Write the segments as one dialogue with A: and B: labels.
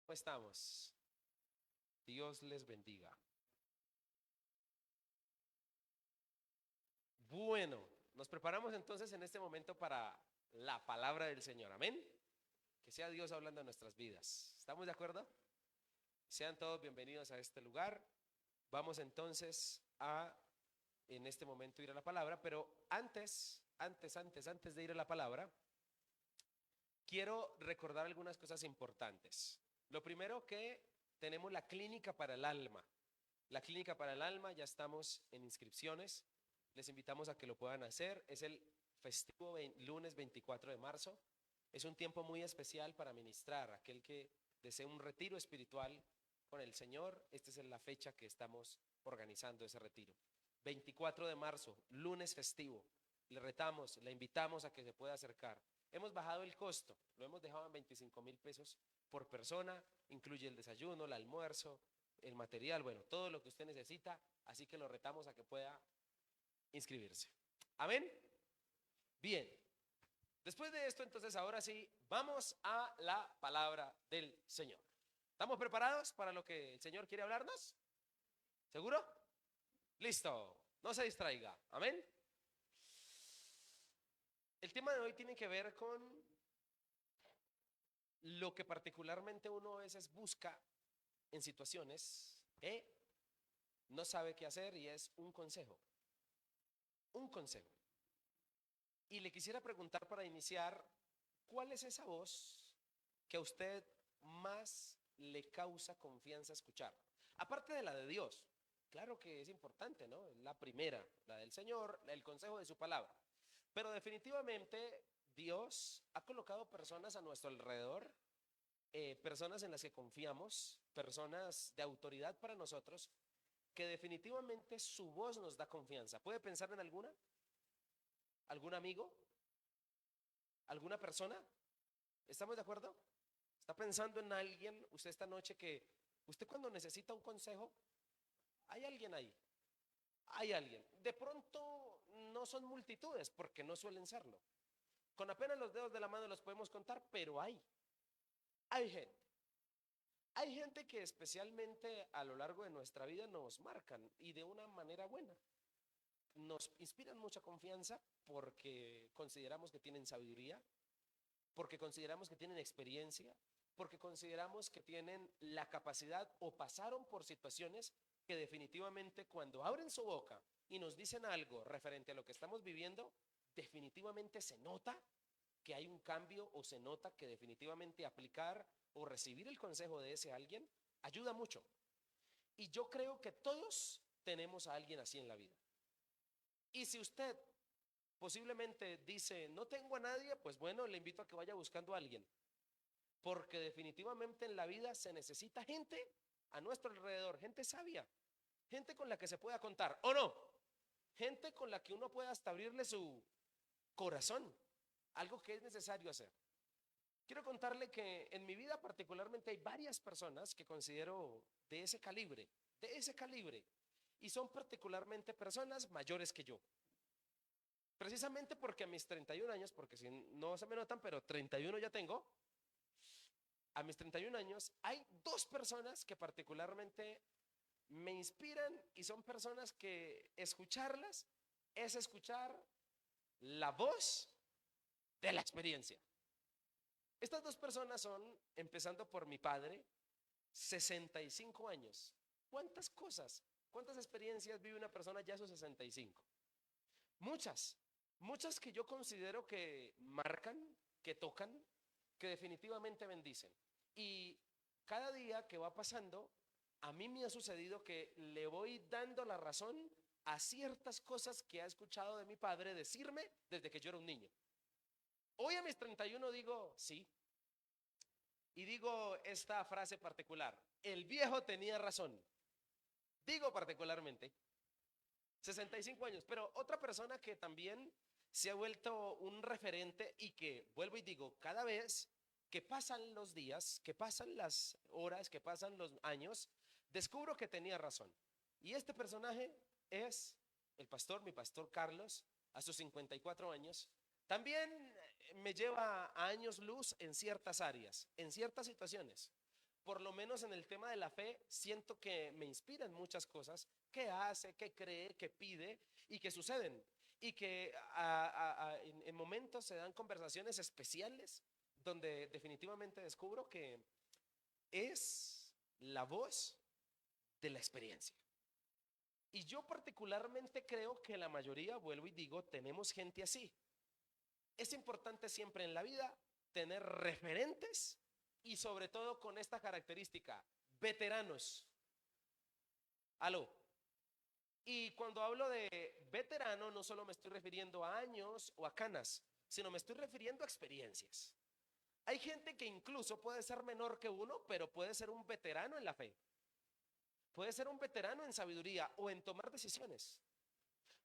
A: ¿Cómo estamos? Dios les bendiga. Bueno, nos preparamos entonces en este momento para la palabra del Señor. Amén. Que sea Dios hablando en nuestras vidas. ¿Estamos de acuerdo? Sean todos bienvenidos a este lugar. Vamos entonces a, en este momento, ir a la palabra, pero antes de ir a la palabra, quiero recordar algunas cosas importantes. Lo primero que tenemos la clínica para el alma. La clínica para el alma, ya estamos en inscripciones. Les invitamos a que lo puedan hacer. Es el festivo lunes 24 de marzo. Es un tiempo muy especial para ministrar. Aquel que desee un retiro espiritual con el Señor, esta es la fecha que estamos organizando ese retiro. 24 de marzo, lunes festivo. Le retamos, le invitamos a que se pueda acercar. Hemos bajado el costo, lo hemos dejado en 25.000 pesos por persona, incluye el desayuno, el almuerzo, el material, bueno, todo lo que usted necesita, así que lo retamos a que pueda inscribirse. Amén. Bien. Después de esto, entonces, ahora sí, vamos a la palabra del Señor. ¿Estamos preparados para lo que el Señor quiere hablarnos? ¿Seguro? Listo. No se distraiga. Amén. El tema de hoy tiene que ver con lo que particularmente uno a veces busca en situaciones que no sabe qué hacer y es un consejo. Un consejo. Y le quisiera preguntar para iniciar, ¿cuál es esa voz que a usted más le causa confianza escuchar? Aparte de la de Dios, claro que es importante, ¿no? Es la primera, la del Señor, el consejo de su palabra. Pero definitivamente Dios ha colocado personas a nuestro alrededor, personas en las que confiamos, personas de autoridad para nosotros, que definitivamente su voz nos da confianza. ¿Puede pensar en alguna? ¿Algún amigo? ¿Alguna persona? ¿Estamos de acuerdo? ¿Está pensando en alguien usted esta noche que usted cuando necesita un consejo, hay alguien ahí? Hay alguien. De pronto no son multitudes porque no suelen serlo. Con apenas los dedos de la mano los podemos contar, pero hay gente. Hay gente que especialmente a lo largo de nuestra vida nos marcan y de una manera buena. Nos inspiran mucha confianza porque consideramos que tienen sabiduría, porque consideramos que tienen experiencia, porque consideramos que tienen la capacidad o pasaron por situaciones que definitivamente cuando abren su boca y nos dicen algo referente a lo que estamos viviendo, definitivamente se nota que hay un cambio o se nota que definitivamente aplicar o recibir el consejo de ese alguien ayuda mucho. Y yo creo que todos tenemos a alguien así en la vida. Y si usted posiblemente dice, no tengo a nadie, pues bueno, le invito a que vaya buscando a alguien. Porque definitivamente en la vida se necesita gente a nuestro alrededor, gente sabia, gente con la que se pueda contar, ¿o no? Gente con la que uno pueda hasta abrirle su corazón, algo que es necesario hacer. Quiero contarle que en mi vida particularmente hay varias personas que considero de ese calibre, y son particularmente personas mayores que yo. Precisamente porque a mis 31 años, porque si no se me notan, pero 31 ya tengo, a mis 31 años hay dos personas que particularmente me inspiran y son personas que escucharlas es escuchar la voz de la experiencia. Estas dos personas son, empezando por mi padre, 65 años. ¿Cuántas cosas, cuántas experiencias vive una persona ya a sus 65? Muchas, muchas que yo considero que marcan, que tocan, que definitivamente bendicen. Y cada día que va pasando, a mí me ha sucedido que le voy dando la razón a ciertas cosas que ha escuchado de mi padre decirme desde que yo era un niño. Hoy a mis 31 digo, sí, y digo esta frase particular, el viejo tenía razón. Digo particularmente, 65 años, pero otra persona que también se ha vuelto un referente y que, vuelvo y digo, cada vez que pasan los días, que pasan las horas, que pasan los años, descubro que tenía razón. Y este personaje es el pastor, mi pastor Carlos, a sus 54 años. También me lleva a años luz en ciertas áreas, en ciertas situaciones. por lo menos en el tema de la fe, siento que me inspiran muchas cosas que hace, que cree, que pide y que suceden. Y que en momentos se dan conversaciones especiales donde definitivamente descubro que es la voz de la experiencia. Y yo particularmente creo que la mayoría, vuelvo y digo, tenemos gente así. Es importante siempre en la vida tener referentes y sobre todo con esta característica, veteranos. Aló. Y cuando hablo de veterano, no solo me estoy refiriendo a años o a canas, sino me estoy refiriendo a experiencias. Hay gente que incluso puede ser menor que uno, pero puede ser un veterano en la fe. Puede ser un veterano en sabiduría o en tomar decisiones.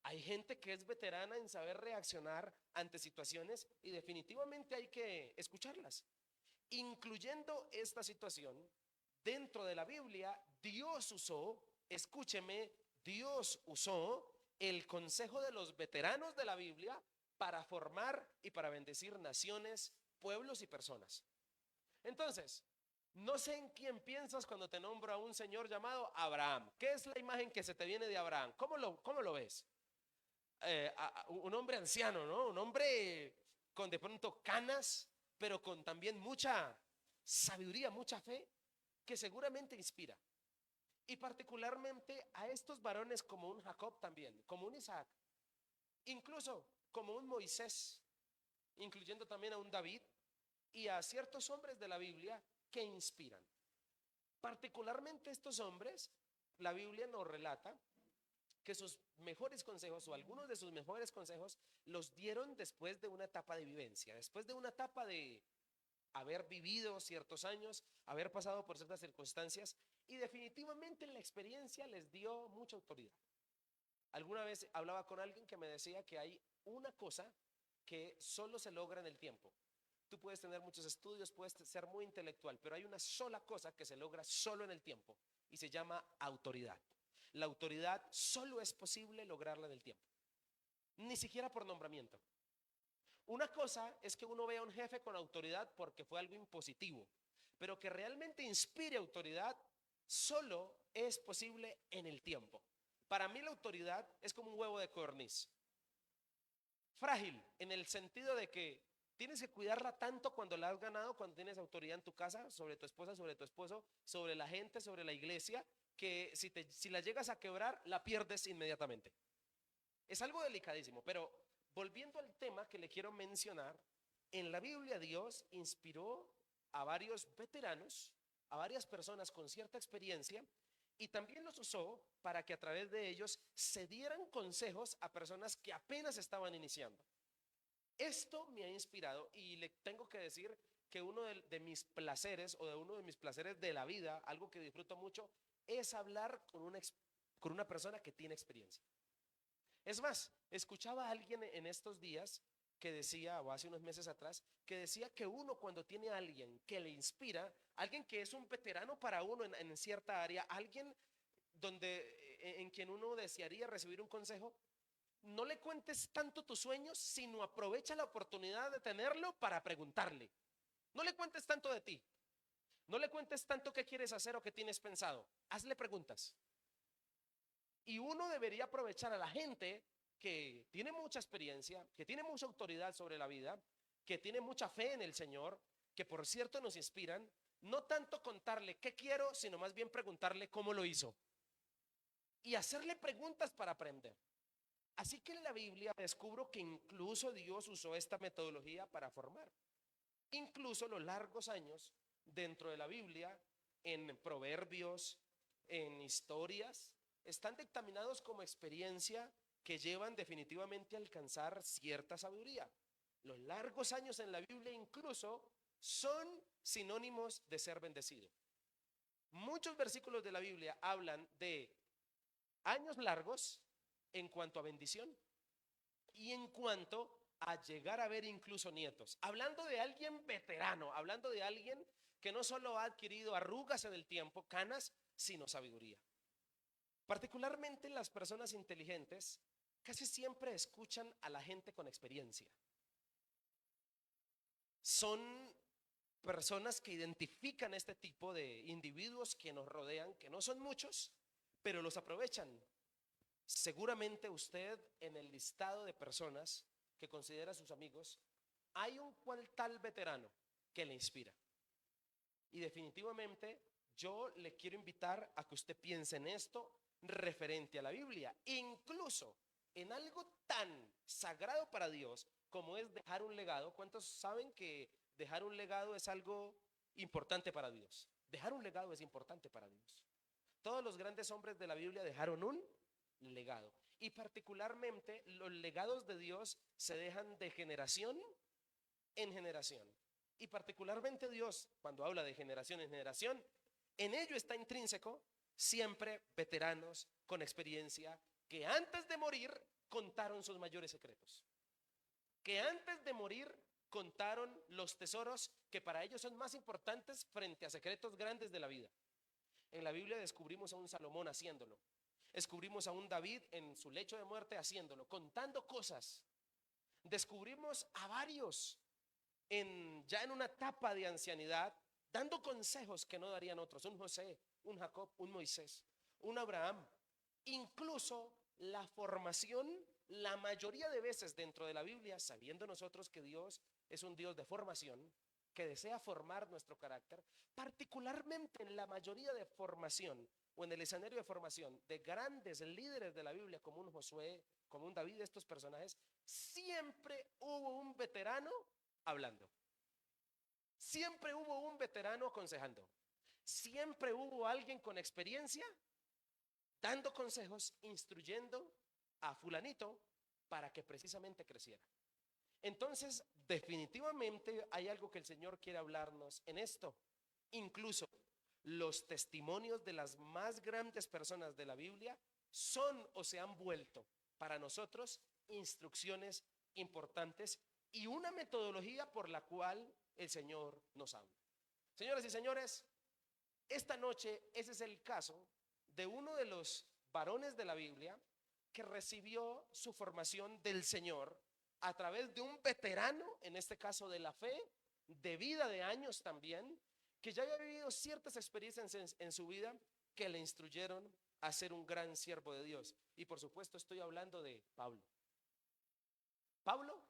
A: Hay gente que es veterana en saber reaccionar ante situaciones y definitivamente hay que escucharlas. Incluyendo esta situación, dentro de la Biblia, Dios usó, escúcheme, Dios usó el consejo de los veteranos de la Biblia para formar y para bendecir naciones, pueblos y personas. Entonces, no sé en quién piensas cuando te nombro a un señor llamado Abraham. ¿Qué es la imagen que se te viene de Abraham? ¿Cómo lo ves? Un hombre anciano, ¿no? Un hombre con de pronto canas, pero con también mucha sabiduría, mucha fe, que seguramente inspira. Y particularmente a estos varones como un Jacob también, como un Isaac, incluso como un Moisés, incluyendo también a un David y a ciertos hombres de la Biblia que inspiran. Particularmente estos hombres, la Biblia nos relata que sus mejores consejos o algunos de sus mejores consejos los dieron después de una etapa de vivencia, después de una etapa de haber vivido ciertos años, haber pasado por ciertas circunstancias y definitivamente la experiencia les dio mucha autoridad. Alguna vez hablaba con alguien que me decía que hay una cosa que solo se logra en el tiempo. Tú puedes tener muchos estudios, puedes ser muy intelectual, pero hay una sola cosa que se logra solo en el tiempo y se llama autoridad. La autoridad solo es posible lograrla en el tiempo, ni siquiera por nombramiento. Una cosa es que uno vea a un jefe con autoridad porque fue algo impositivo, pero que realmente inspire autoridad solo es posible en el tiempo. Para mí la autoridad es como un huevo de codorniz, frágil en el sentido de que tienes que cuidarla tanto cuando la has ganado, cuando tienes autoridad en tu casa, sobre tu esposa, sobre tu esposo, sobre la gente, sobre la iglesia, que si la llegas a quebrar, la pierdes inmediatamente. Es algo delicadísimo, pero volviendo al tema que le quiero mencionar, en la Biblia Dios inspiró a varios veteranos, a varias personas con cierta experiencia, y también los usó para que a través de ellos se dieran consejos a personas que apenas estaban iniciando. Esto me ha inspirado y le tengo que decir que uno de mis placeres o de uno de mis placeres de la vida, algo que disfruto mucho, es hablar con una persona que tiene experiencia. Es más, escuchaba a alguien en estos días que decía, o hace unos meses atrás, que decía que uno cuando tiene a alguien que le inspira, alguien que es un veterano para uno en cierta área, alguien en quien uno desearía recibir un consejo, no le cuentes tanto tus sueños, sino aprovecha la oportunidad de tenerlo para preguntarle. No le cuentes tanto de ti, no le cuentes tanto qué quieres hacer o qué tienes pensado, hazle preguntas. Y uno debería aprovechar a la gente que tiene mucha experiencia, que tiene mucha autoridad sobre la vida, que tiene mucha fe en el Señor, que por cierto nos inspiran, no tanto contarle qué quiero, sino más bien preguntarle cómo lo hizo. Y hacerle preguntas para aprender. Así que en la Biblia descubro que incluso Dios usó esta metodología para formar. Incluso los largos años dentro de la Biblia, en proverbios, en historias, están dictaminados como experiencia que llevan definitivamente a alcanzar cierta sabiduría. Los largos años en la Biblia incluso son sinónimos de ser bendecido. Muchos versículos de la Biblia hablan de años largos en cuanto a bendición y en cuanto a llegar a ver incluso nietos. Hablando de alguien veterano, hablando de alguien que no solo ha adquirido arrugas en el tiempo, canas, sino sabiduría. Particularmente las personas inteligentes casi siempre escuchan a la gente con experiencia. Son personas que identifican este tipo de individuos que nos rodean, que no son muchos, pero los aprovechan. Seguramente usted en el listado de personas que considera sus amigos, hay un cual tal veterano que le inspira. Y definitivamente yo le quiero invitar a que usted piense en esto referente a la Biblia, incluso en algo tan sagrado para Dios como es dejar un legado. ¿Cuántos saben que dejar un legado es algo importante para Dios? Dejar un legado es importante para Dios. Todos los grandes hombres de la Biblia dejaron un legado. Y particularmente los legados de Dios se dejan de generación en generación. Y particularmente Dios, cuando habla de generación en generación, en ello está intrínseco siempre veteranos con experiencia que antes de morir contaron sus mayores secretos. Que antes de morir contaron los tesoros que para ellos son más importantes frente a secretos grandes de la vida. En la Biblia descubrimos a un Salomón haciéndolo. Descubrimos a un David en su lecho de muerte haciéndolo, contando cosas. Descubrimos a varios ya en una etapa de ancianidad, dando consejos que no darían otros. Un José, un Jacob, un Moisés, un Abraham. Incluso la formación, la mayoría de veces dentro de la Biblia, sabiendo nosotros que Dios es un Dios de formación, que desea formar nuestro carácter, particularmente en la mayoría de formación o en el escenario de formación de grandes líderes de la Biblia como un Josué, como un David, estos personajes, siempre hubo un veterano hablando. Siempre hubo un veterano aconsejando. Siempre hubo alguien con experiencia dando consejos, instruyendo a fulanito para que precisamente creciera. Entonces, definitivamente hay algo que el Señor quiere hablarnos en esto. Incluso los testimonios de las más grandes personas de la Biblia son o se han vuelto para nosotros instrucciones importantes y una metodología por la cual el Señor nos habla. Señoras y señores, esta noche ese es el caso de uno de los varones de la Biblia que recibió su formación del Señor a través de un veterano, en este caso de la fe, de vida de años también, que ya había vivido ciertas experiencias en su vida que le instruyeron a ser un gran siervo de Dios. Y por supuesto estoy hablando de Pablo. Pablo,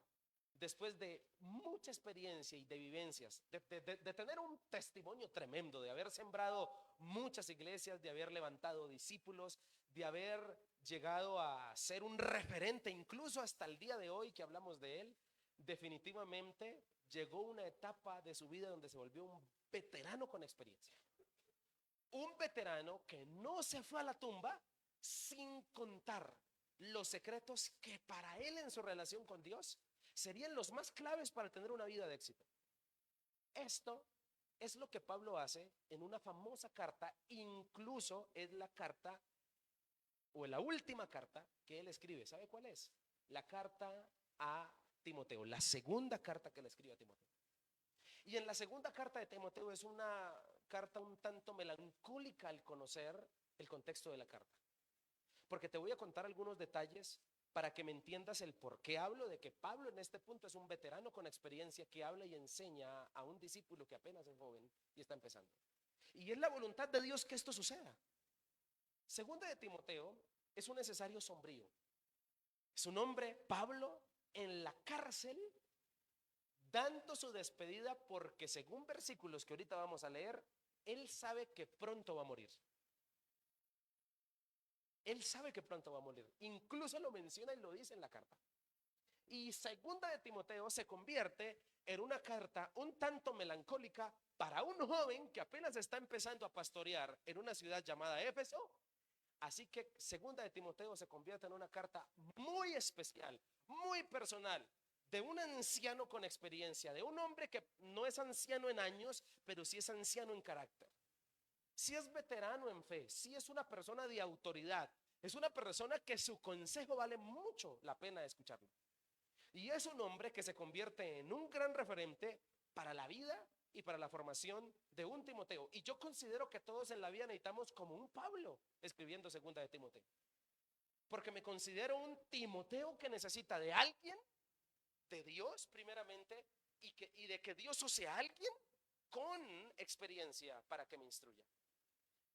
A: después de mucha experiencia y de vivencias, de tener un testimonio tremendo, de haber sembrado muchas iglesias, de haber levantado discípulos, de haber llegado a ser un referente, incluso hasta el día de hoy que hablamos de él, definitivamente llegó una etapa de su vida donde se volvió un veterano con experiencia. Un veterano que no se fue a la tumba sin contar los secretos que para él en su relación con Dios serían los más claves para tener una vida de éxito. Esto es lo que Pablo hace en una famosa carta, incluso es la carta o la última carta que él escribe. ¿Sabe cuál es? La carta a Timoteo, la segunda carta que le escribe a Timoteo. Y en la segunda carta de Timoteo es una carta un tanto melancólica al conocer el contexto de la carta. Porque te voy a contar algunos detalles para que me entiendas el por qué hablo de que Pablo en este punto es un veterano con experiencia que habla y enseña a un discípulo que apenas es joven y está empezando. Y es la voluntad de Dios que esto suceda. Segunda de Timoteo es un necesario sombrío. Es un hombre, Pablo, en la cárcel, dando su despedida porque según versículos que ahorita vamos a leer, él sabe que pronto va a morir. Él sabe que pronto va a morir. Incluso lo menciona y lo dice en la carta. Y segunda de Timoteo se convierte en una carta un tanto melancólica para un joven que apenas está empezando a pastorear en una ciudad llamada Éfeso. Así que segunda de Timoteo se convierte en una carta muy especial, muy personal, de un anciano con experiencia, de un hombre que no es anciano en años, pero sí es anciano en carácter. Si es veterano en fe, si es una persona de autoridad, es una persona que su consejo vale mucho la pena escucharlo. Y es un hombre que se convierte en un gran referente para la vida y para la formación de un Timoteo. Y yo considero que todos en la vida necesitamos como un Pablo escribiendo segunda de Timoteo. Porque me considero un Timoteo que necesita de alguien, de Dios primeramente, y de que Dios use a alguien con experiencia para que me instruya.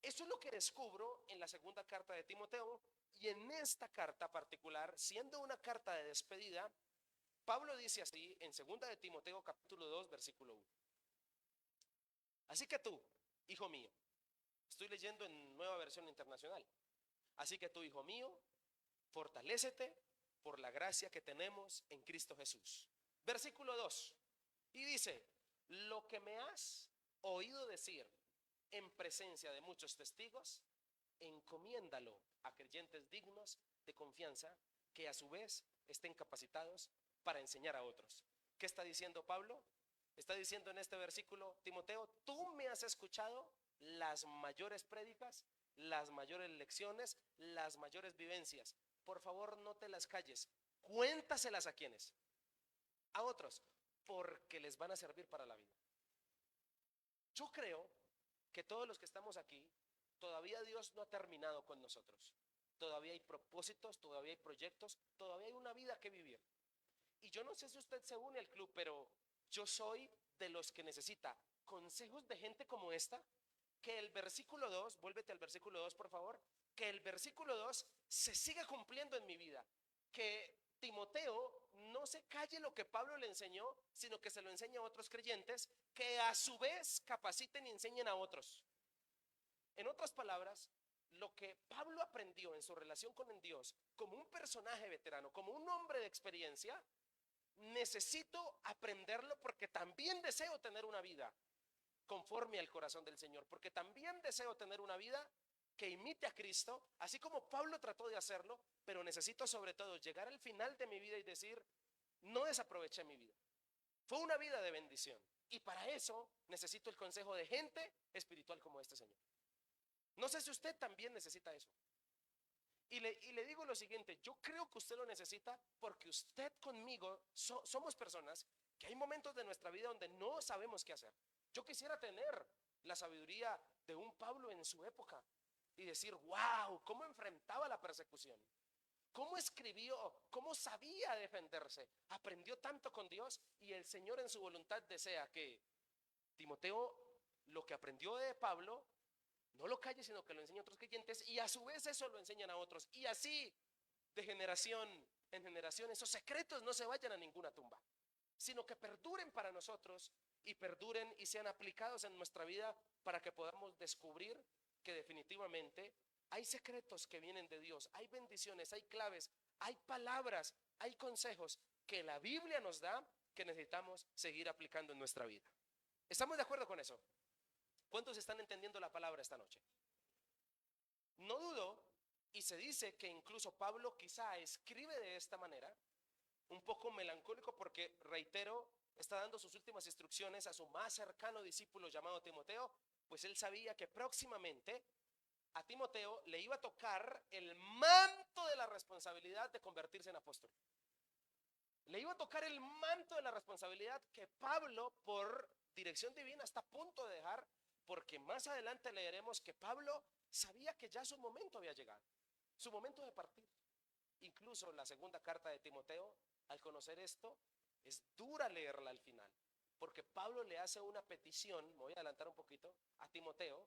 A: Eso es lo que descubro en la segunda carta de Timoteo, y en esta carta particular, siendo una carta de despedida, Pablo dice así en segunda de Timoteo capítulo 2 versículo 1. Así que tú, hijo mío, estoy leyendo en Nueva Versión Internacional. Así que tú, hijo mío, fortalécete por la gracia que tenemos en Cristo Jesús. Versículo 2. Y dice, lo que me has oído decir en presencia de muchos testigos, encomiéndalo a creyentes dignos de confianza, que a su vez estén capacitados para enseñar a otros. ¿Qué está diciendo Pablo? Está diciendo en este versículo, Timoteo, tú me has escuchado las mayores prédicas, las mayores lecciones, las mayores vivencias. Por favor, no te las calles. Cuéntaselas a quienes, a otros, porque les van a servir para la vida. Yo creo que todos los que estamos aquí, todavía Dios no ha terminado con nosotros. Todavía hay propósitos, todavía hay proyectos, todavía hay una vida que vivir. Y yo no sé si usted se une al club, pero yo soy de los que necesita consejos de gente como esta, que el versículo 2, vuélvete al versículo 2 por favor, que el versículo 2 se siga cumpliendo en mi vida, que Timoteo no se calle lo que Pablo le enseñó, sino que se lo enseñe a otros creyentes, que a su vez capaciten y enseñen a otros. En otras palabras, lo que Pablo aprendió en su relación con Dios, como un personaje veterano, como un hombre de experiencia, necesito aprenderlo porque también deseo tener una vida conforme al corazón del Señor, porque también deseo tener una vida que imite a Cristo, así como Pablo trató de hacerlo, pero necesito sobre todo llegar al final de mi vida y decir, no desaproveché mi vida. Fue una vida de bendición. Y para eso necesito el consejo de gente espiritual como este Señor. No sé si usted también necesita eso. Y le digo lo siguiente, yo creo que usted lo necesita porque usted conmigo somos personas que hay momentos de nuestra vida donde no sabemos qué hacer. Yo quisiera tener la sabiduría de un Pablo en su época y decir, wow, cómo enfrentaba la persecución, cómo escribió, cómo sabía defenderse, aprendió tanto con Dios, y el Señor en su voluntad desea que Timoteo lo que aprendió de Pablo no lo calle, sino que lo enseñe a otros creyentes, y a su vez eso lo enseñan a otros, y así de generación en generación esos secretos no se vayan a ninguna tumba, sino que perduren para nosotros y perduren y sean aplicados en nuestra vida para que podamos descubrir que definitivamente hay secretos que vienen de Dios, hay bendiciones, hay claves, hay palabras, hay consejos que la Biblia nos da que necesitamos seguir aplicando en nuestra vida. ¿Estamos de acuerdo con eso? ¿Cuántos están entendiendo la palabra esta noche? No dudo, y se dice que incluso Pablo quizá escribe de esta manera, un poco melancólico porque, reitero, está dando sus últimas instrucciones a su más cercano discípulo llamado Timoteo, pues él sabía que próximamente a Timoteo le iba a tocar el manto de la responsabilidad de convertirse en apóstol. Le iba a tocar el manto de la responsabilidad que Pablo, por dirección divina, está a punto de dejar, porque más adelante leeremos que Pablo sabía que ya su momento había llegado, su momento de partir. Incluso la segunda carta de Timoteo, al conocer esto, es dura leerla al final, porque Pablo le hace una petición, me voy a adelantar un poquito, a Timoteo,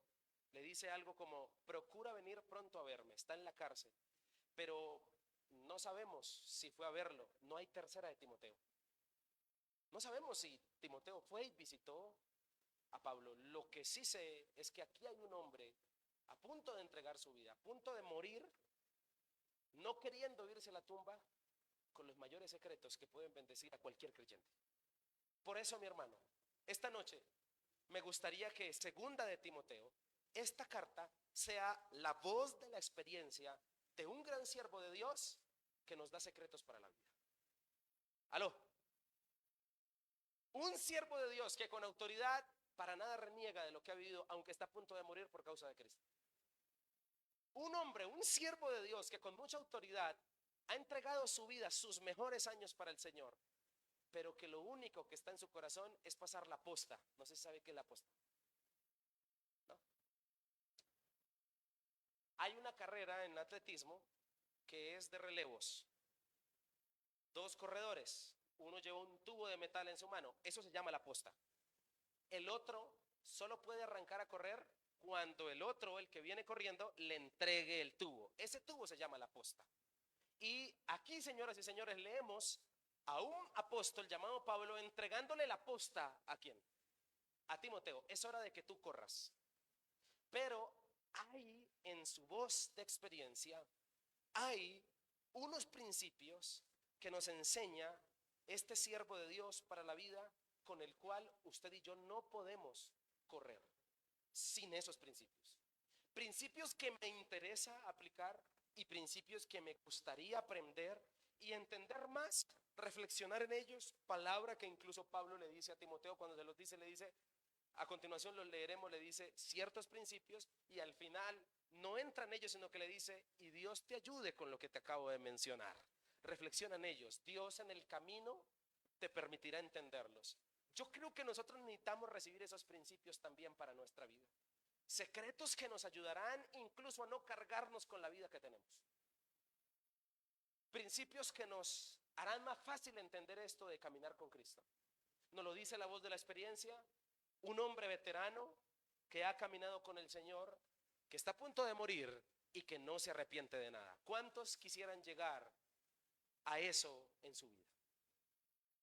A: le dice algo como, procura venir pronto a verme, está en la cárcel, pero no sabemos si fue a verlo, no hay tercera de Timoteo. No sabemos si Timoteo fue y visitó a Pablo. Lo que sí sé es que aquí hay un hombre a punto de entregar su vida, a punto de morir, no queriendo irse a la tumba, con los mayores secretos que pueden bendecir a cualquier creyente. Por eso, mi hermano, esta noche me gustaría que segunda de Timoteo, esta carta sea la voz de la experiencia de un gran siervo de Dios que nos da secretos para la vida. ¿Aló? Un siervo de Dios que con autoridad para nada reniega de lo que ha vivido, aunque está a punto de morir por causa de Cristo. Un hombre, un siervo de Dios que con mucha autoridad ha entregado su vida, sus mejores años para el Señor, pero que lo único que está en su corazón es pasar la posta. No sé si sabe qué es la posta, ¿no? Hay una carrera en atletismo que es de relevos. Dos corredores, uno lleva un tubo de metal en su mano, eso se llama la posta. El otro solo puede arrancar a correr cuando el otro, el que viene corriendo, le entregue el tubo. Ese tubo se llama la posta. Y aquí, señoras y señores, leemos a un apóstol llamado Pablo entregándole la posta ¿a quién? A Timoteo. Es hora de que tú corras. Pero hay en su voz de experiencia, hay unos principios que nos enseña este siervo de Dios para la vida, con el cual usted y yo no podemos correr sin esos principios. Principios que me interesa aplicar y principios que me gustaría aprender y entender más, reflexionar en ellos, palabra que incluso Pablo le dice a Timoteo cuando se los dice, le dice, a continuación los leeremos, le dice ciertos principios y al final no entra en ellos, sino que le dice, y Dios te ayude con lo que te acabo de mencionar. Reflexiona en ellos, Dios en el camino te permitirá entenderlos. Yo creo que nosotros necesitamos recibir esos principios también para nuestra vida. Secretos que nos ayudarán incluso a no cargarnos con la vida que tenemos. Principios que nos harán más fácil entender esto de caminar con Cristo. Nos lo dice la voz de la experiencia, un hombre veterano que ha caminado con el Señor, que está a punto de morir y que no se arrepiente de nada. ¿Cuántos quisieran llegar a eso en su vida?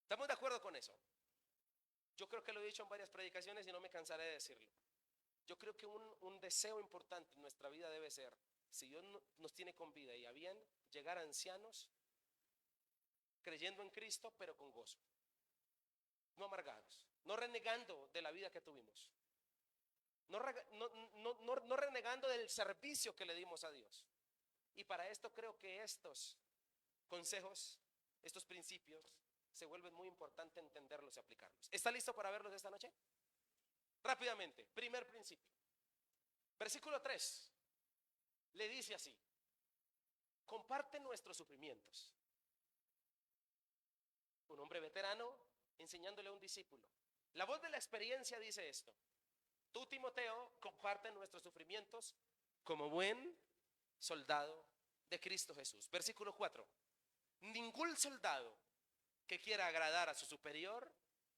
A: ¿Estamos de acuerdo con eso? Yo creo que lo he dicho en varias predicaciones y no me cansaré de decirlo. Yo creo que un deseo importante en nuestra vida debe ser, si Dios nos tiene con vida y a bien, llegar a ancianos creyendo en Cristo, pero con gozo. No amargados, no renegando de la vida que tuvimos, no renegando del servicio que le dimos a Dios. Y para esto creo que estos consejos, estos principios, se vuelven muy importante entenderlos y aplicarlos. ¿Está listo para verlos esta noche? Rápidamente, primer principio. Versículo 3 le dice así: comparte nuestros sufrimientos. Un hombre veterano enseñándole a un discípulo. La voz de la experiencia dice esto: tú, Timoteo, comparte nuestros sufrimientos como buen soldado de Cristo Jesús. Versículo 4. Ningún soldado que quiera agradar a su superior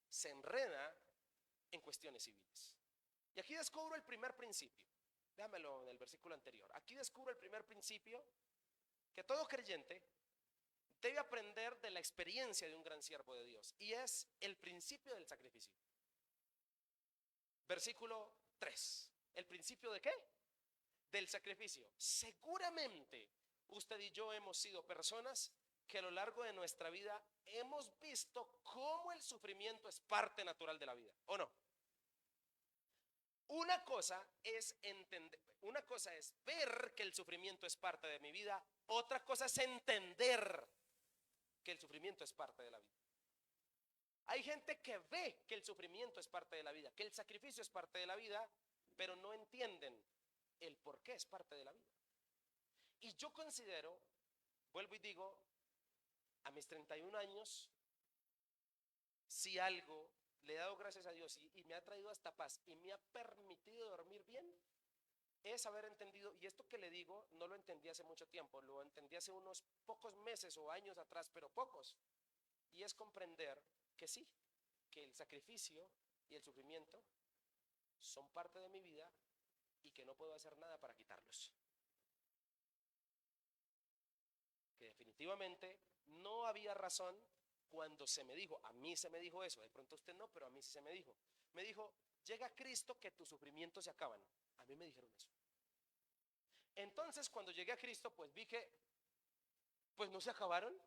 A: se enreda en cuestiones civiles. Y aquí descubro el primer principio. Dámelo en el versículo anterior. Aquí descubro el primer principio que todo creyente debe aprender de la experiencia de un gran siervo de Dios, y es el principio del sacrificio. Versículo 3. ¿El principio de qué? Del sacrificio. Seguramente usted y yo hemos sido personas que a lo largo de nuestra vida hemos visto cómo el sufrimiento es parte natural de la vida, ¿o no? Una cosa es entender, una cosa es ver que el sufrimiento es parte de mi vida, otra cosa es entender que el sufrimiento es parte de la vida. Hay gente que ve que el sufrimiento es parte de la vida, que el sacrificio es parte de la vida, pero no entienden el por qué es parte de la vida. Y yo considero, vuelvo y digo, a mis 31 años, si algo le he dado gracias a Dios y me ha traído hasta paz y me ha permitido dormir bien, es haber entendido, y esto que le digo no lo entendí hace mucho tiempo, lo entendí hace unos pocos meses o años atrás, pero pocos, y es comprender que sí, que el sacrificio y el sufrimiento son parte de mi vida y que no puedo hacer nada para quitarlos. Que definitivamente no había razón cuando se me dijo, a mí se me dijo eso, de pronto a usted no, pero a mí sí se me dijo. Me dijo, llega Cristo que tus sufrimientos se acaban. A mí me dijeron eso. Entonces cuando llegué a Cristo, pues vi que pues no se acabaron,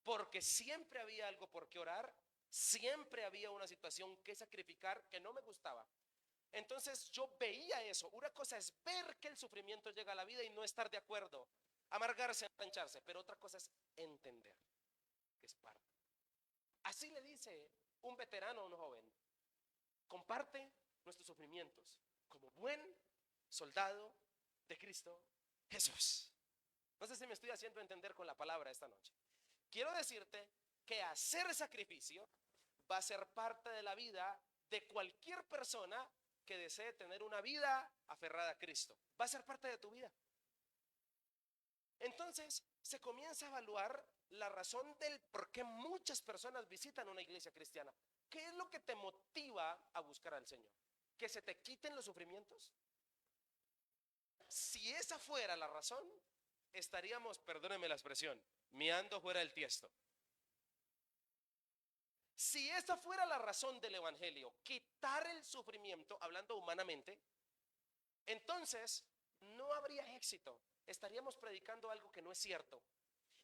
A: porque siempre había algo por qué orar, siempre había una situación que sacrificar que no me gustaba. Entonces yo veía eso. Una cosa es ver que el sufrimiento llega a la vida y no estar de acuerdo, amargarse, enrancharse, pero otra cosa es entender que es parte. Así le dice un veterano a un joven: comparte nuestros sufrimientos como buen soldado de Cristo Jesús. No sé si me estoy haciendo entender con la palabra esta noche. Quiero decirte que hacer sacrificio va a ser parte de la vida de cualquier persona que desee tener una vida aferrada a Cristo. Va a ser parte de tu vida. Entonces se comienza a evaluar la razón del por qué muchas personas visitan una iglesia cristiana. ¿Qué es lo que te motiva a buscar al Señor? que se te quiten los sufrimientos? Si esa fuera la razón, estaríamos, perdónenme la expresión, miando fuera del tiesto. Si esa fuera la razón del evangelio, quitar el sufrimiento, hablando humanamente, entonces no habría éxito. Estaríamos predicando algo que no es cierto.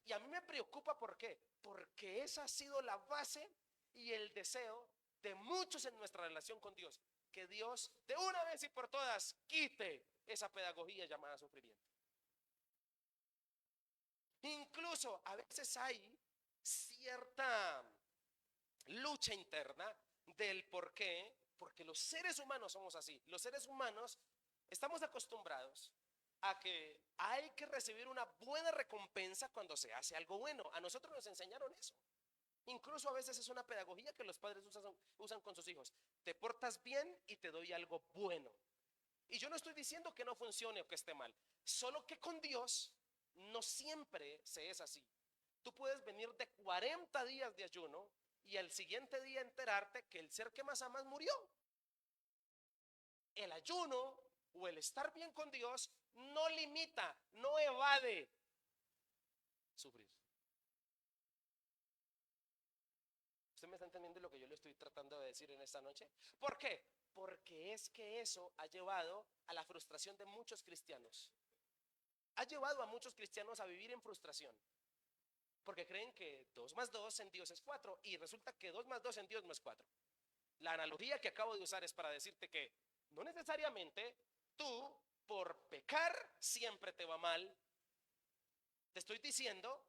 A: Y a mí me preocupa, ¿por qué? Porque esa ha sido la base y el deseo de muchos en nuestra relación con Dios. Que Dios de una vez y por todas quite esa pedagogía llamada sufrimiento. Incluso a veces hay cierta lucha interna del por qué, porque los seres humanos somos así. Los seres humanos estamos acostumbrados a que hay que recibir una buena recompensa cuando se hace algo bueno. A nosotros nos enseñaron eso. Incluso a veces es una pedagogía que los padres usan con sus hijos. Te portas bien y te doy algo bueno. Y yo no estoy diciendo que no funcione o que esté mal, solo que con Dios no siempre se es así. Tú puedes venir de 40 días de ayuno y al siguiente día enterarte que el ser que más amas murió. El ayuno o el estar bien con Dios no limita, no evade sufrir. ¿Usted me está entendiendo lo que yo le estoy tratando de decir en esta noche? ¿Por qué? Porque es que eso ha llevado a la frustración de muchos cristianos. Ha llevado a muchos cristianos a vivir en frustración. Porque creen que 2 más 2 en Dios es 4 y resulta que 2 más 2 en Dios no es 4. La analogía que acabo de usar es para decirte que no necesariamente tú por pecar siempre te va mal. Te estoy diciendo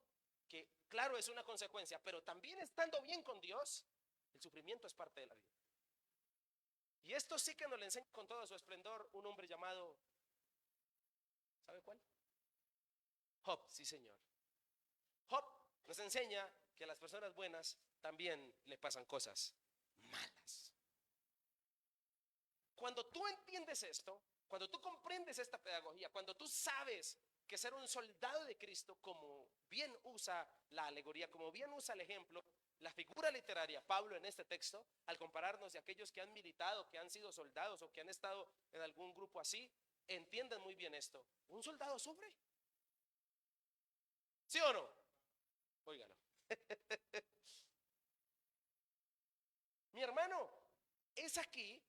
A: que claro es una consecuencia, pero también estando bien con Dios, el sufrimiento es parte de la vida. Y esto sí que nos lo enseña con todo su esplendor un hombre llamado, ¿sabe cuál? Job, sí señor. Job nos enseña que a las personas buenas también le pasan cosas malas. Cuando tú entiendes esto, cuando tú comprendes esta pedagogía, cuando tú sabes que ser un soldado de Cristo, como bien usa la alegoría, como bien usa el ejemplo, la figura literaria, Pablo en este texto, al compararnos de aquellos que han militado, que han sido soldados o que han estado en algún grupo así, entienden muy bien esto. ¿Un soldado sufre? ¿Sí o no? Óigalo. Mi hermano, es aquí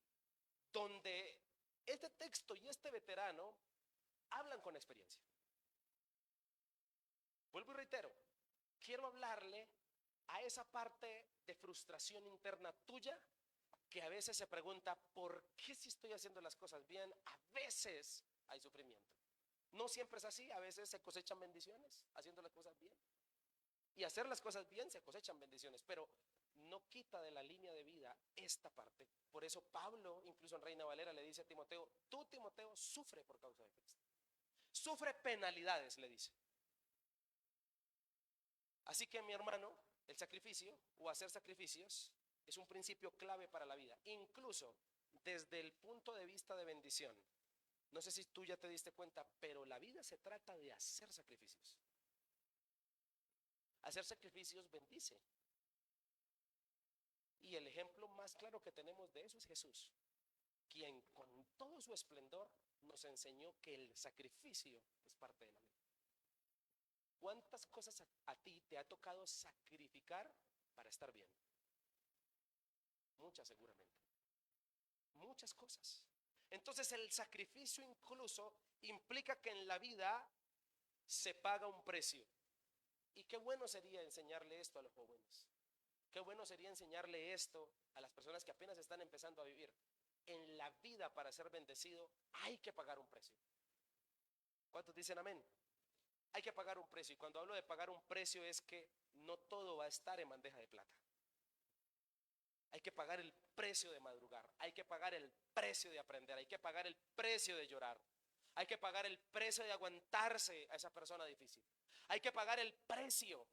A: donde este texto y este veterano hablan con experiencia. Vuelvo y reitero, quiero hablarle a esa parte de frustración interna tuya que a veces se pregunta, ¿por qué si estoy haciendo las cosas bien? A veces hay sufrimiento. No siempre es así, a veces se cosechan bendiciones haciendo las cosas bien. Y hacer las cosas bien se cosechan bendiciones, pero no quita de la línea de vida esta parte. Por eso Pablo, incluso en Reina Valera, le dice a Timoteo, tú Timoteo sufre por causa de Cristo. Sufre penalidades, le dice. Así que mi hermano, el sacrificio o hacer sacrificios es un principio clave para la vida, incluso desde el punto de vista de bendición. No sé si tú ya te diste cuenta, pero la vida se trata de hacer sacrificios. Hacer sacrificios bendice. Y el ejemplo más claro que tenemos de eso es Jesús, quien con todo su esplendor nos enseñó que el sacrificio es parte de la vida. ¿Cuántas cosas a ti te ha tocado sacrificar para estar bien? Muchas seguramente. Muchas cosas. Entonces el sacrificio incluso implica que en la vida se paga un precio. Y qué bueno sería enseñarle esto a los jóvenes. Qué bueno sería enseñarle esto a las personas que apenas están empezando a vivir. En la vida para ser bendecido hay que pagar un precio. ¿Cuántos dicen amén? Hay que pagar un precio. Y cuando hablo de pagar un precio es que no todo va a estar en bandeja de plata. Hay que pagar el precio de madrugar. Hay que pagar el precio de aprender. Hay que pagar el precio de llorar. Hay que pagar el precio de aguantarse a esa persona difícil. Hay que pagar el precio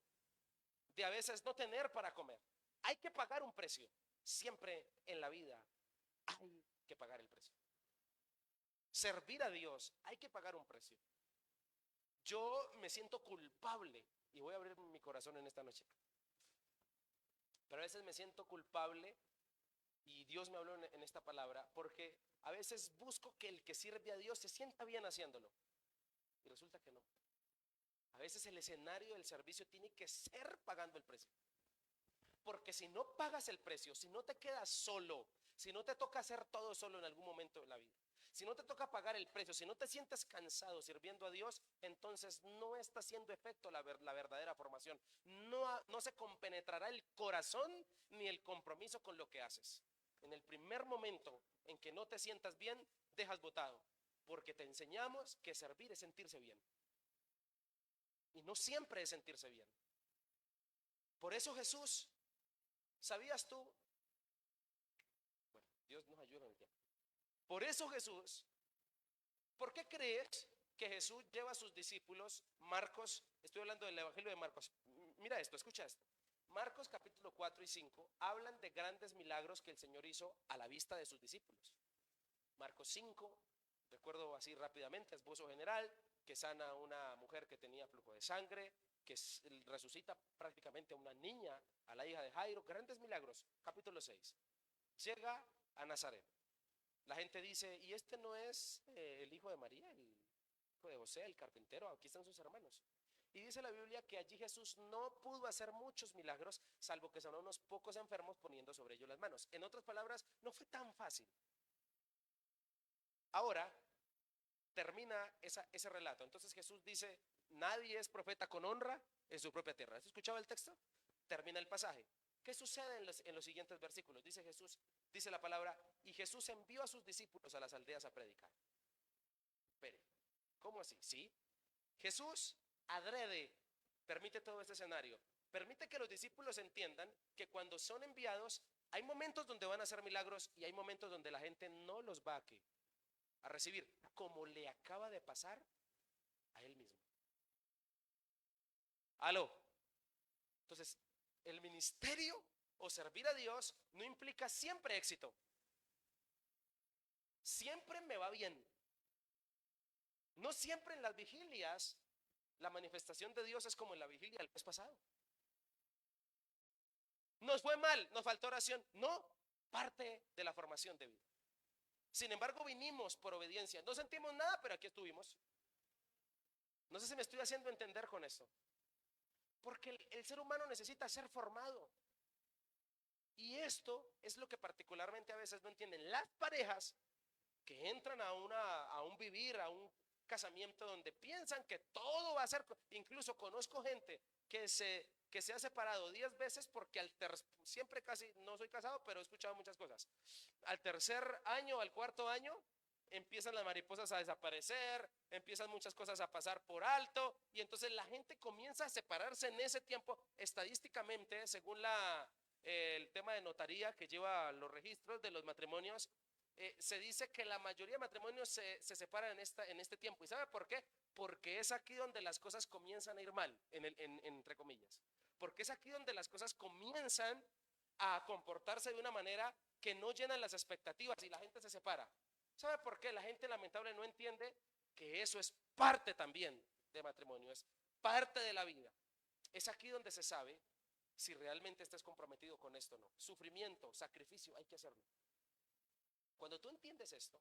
A: de a veces no tener para comer. Hay que pagar un precio. Siempre en la vida hay que pagar el precio. Servir a Dios, hay que pagar un precio. Yo me siento culpable, y voy a abrir mi corazón en esta noche, pero a veces me siento culpable Y Dios me habló en esta palabra porque a veces busco que el que sirve a Dios se sienta bien haciéndolo. Y resulta que no. A veces el escenario del servicio tiene que ser pagando el precio. Porque si no pagas el precio, si no te quedas solo, si no te toca hacer todo solo en algún momento de la vida, si no te toca pagar el precio, si no te sientes cansado sirviendo a Dios, entonces no está haciendo efecto la verdadera formación. No se compenetrará el corazón ni el compromiso con lo que haces. En el primer momento en que no te sientas bien, dejas botado, porque te enseñamos que servir es sentirse bien. Y no siempre es sentirse bien. Por eso Jesús, ¿sabías tú? Bueno, Dios nos ayuda en el tiempo. Por eso Jesús, ¿por qué crees que Jesús lleva a sus discípulos? Marcos, estoy hablando del Evangelio de Marcos. Mira esto, escucha esto. Marcos capítulo 4 y 5 hablan de grandes milagros que el Señor hizo a la vista de sus discípulos. Marcos 5, recuerdo así rápidamente, esbozo general, que sana a una mujer que tenía flujo de sangre, que resucita prácticamente a una niña, a la hija de Jairo, grandes milagros. Capítulo 6. Llega a Nazaret. La gente dice, ¿y este no es el hijo de María, el hijo de José, el carpintero? Aquí están sus hermanos. Y dice la Biblia que allí Jesús no pudo hacer muchos milagros, salvo que sanó a unos pocos enfermos poniendo sobre ellos las manos. En otras palabras, no fue tan fácil. Ahora termina ese relato. Entonces Jesús dice, nadie es profeta con honra en su propia tierra. ¿Has escuchado el texto? Termina el pasaje. ¿Qué sucede en los siguientes versículos? Dice Jesús, dice la palabra, y Jesús envió a sus discípulos a las aldeas a predicar. Espere, ¿cómo así? Sí, Jesús adrede, permite todo este escenario, permite que los discípulos entiendan que cuando son enviados, hay momentos donde van a hacer milagros y hay momentos donde la gente no los va a recibir, como le acaba de pasar a él mismo. Aló. Entonces, el ministerio o servir a Dios no implica siempre éxito. Siempre me va bien. No siempre en las vigilias la manifestación de Dios es como en la vigilia del mes pasado. Nos fue mal, nos faltó oración. No, parte de la formación de vida. Sin embargo, vinimos por obediencia. No sentimos nada, pero aquí estuvimos. No sé si me estoy haciendo entender con esto. Porque el ser humano necesita ser formado. Y esto es lo que particularmente a veces no entienden las parejas que entran a un vivir, a un casamiento donde piensan que todo va a ser, incluso conozco gente que se ha separado 10 veces porque siempre casi, no soy casado, pero he escuchado muchas cosas. Al tercer año, al cuarto año, empiezan las mariposas a desaparecer, empiezan muchas cosas a pasar por alto y entonces la gente comienza a separarse en ese tiempo. Estadísticamente, según el tema de notaría que lleva los registros de los matrimonios, se dice que la mayoría de matrimonios se separan en este tiempo. ¿Y sabe por qué? Porque es aquí donde las cosas comienzan a ir mal, entre comillas. Porque es aquí donde las cosas comienzan a comportarse de una manera que no llenan las expectativas y la gente se separa. ¿Sabe por qué? La gente lamentable no entiende que eso es parte también de matrimonio, es parte de la vida. Es aquí donde se sabe si realmente estás comprometido con esto o no. Sufrimiento, sacrificio, hay que hacerlo. Cuando tú entiendes esto,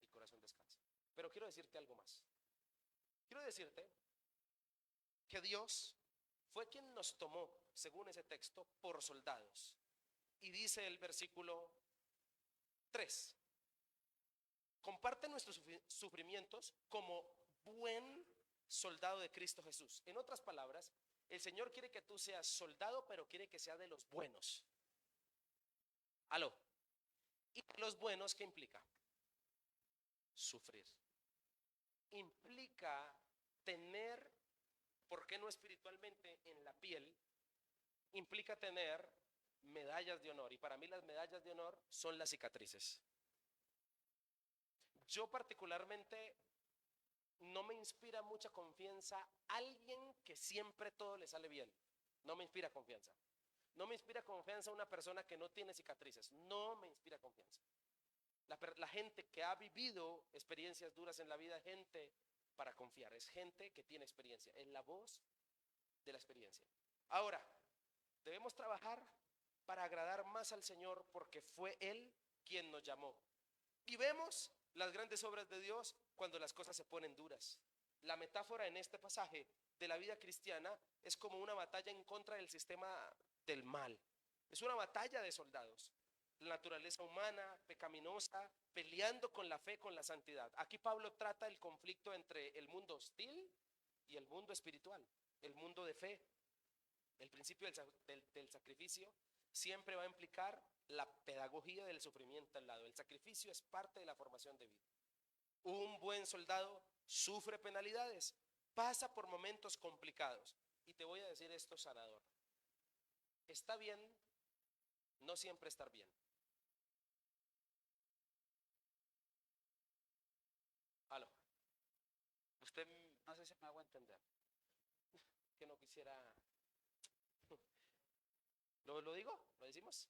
A: el corazón descansa. Pero quiero decirte algo más. Quiero decirte que Dios fue quien nos tomó, según ese texto, por soldados. Y dice el versículo 3, comparte nuestros sufrimientos como buen soldado de Cristo Jesús. En otras palabras, el Señor quiere que tú seas soldado, pero quiere que sea de los buenos. Aló. ¿Y los buenos qué implica? Sufrir. Implica tener, ¿por qué no espiritualmente en la piel? Implica tener medallas de honor. Y para mí las medallas de honor son las cicatrices. Yo particularmente no me inspira mucha confianza alguien que siempre todo le sale bien. No me inspira confianza. No me inspira confianza una persona que no tiene cicatrices. No me inspira confianza. La gente que ha vivido experiencias duras en la vida es gente para confiar. Es gente que tiene experiencia. Es la voz de la experiencia. Ahora, debemos trabajar para agradar más al Señor porque fue Él quien nos llamó. Y vemos las grandes obras de Dios cuando las cosas se ponen duras. La metáfora en este pasaje de la vida cristiana es como una batalla en contra del sistema del mal. Es una batalla de soldados. La naturaleza humana, pecaminosa, peleando con la fe, con la santidad. Aquí Pablo trata el conflicto entre el mundo hostil y el mundo espiritual, el mundo de fe. El principio del sacrificio siempre va a implicar la pedagogía del sufrimiento al lado. El sacrificio es parte de la formación de vida. Un buen soldado sufre penalidades, pasa por momentos complicados. Y te voy a decir esto, sanador. Está bien no siempre estar bien. Aló. Usted no sé si me hago entender. Que no quisiera. ¿Lo digo? ¿Lo decimos?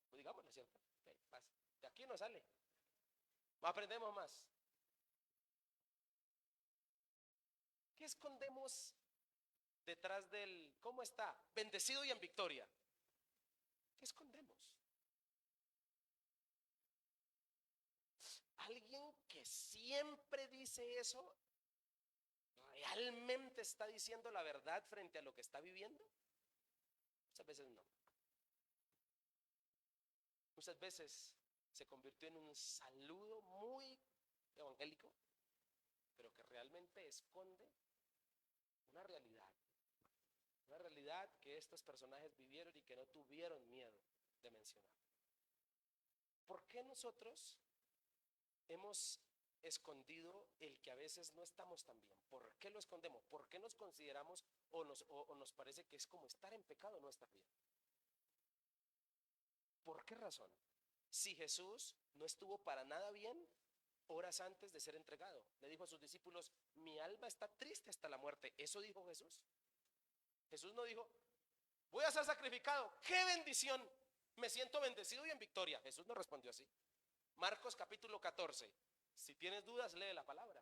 A: Pues digámoslo, ¿cierto? Okay, pasa. De aquí no sale. Aprendemos más. ¿Qué escondemos detrás del cómo está? Bendecido y en victoria. ¿Qué escondemos? Alguien que siempre dice eso, ¿realmente está diciendo la verdad frente a lo que está viviendo? Muchas veces no. Muchas veces se convirtió en un saludo muy evangélico, pero que realmente esconde una realidad. Una realidad que estos personajes vivieron y que no tuvieron miedo de mencionar. ¿Por qué nosotros hemos escondido el que a veces no estamos tan bien? ¿Por qué lo escondemos? ¿Por qué nos consideramos o nos parece que es como estar en pecado no estar bien? ¿Por qué razón? Si Jesús no estuvo para nada bien horas antes de ser entregado, le dijo a sus discípulos, mi alma está triste hasta la muerte. ¿Eso dijo Jesús? Jesús no dijo, voy a ser sacrificado, qué bendición, me siento bendecido y en victoria. Jesús no respondió así. Marcos capítulo 14, si tienes dudas lee la palabra,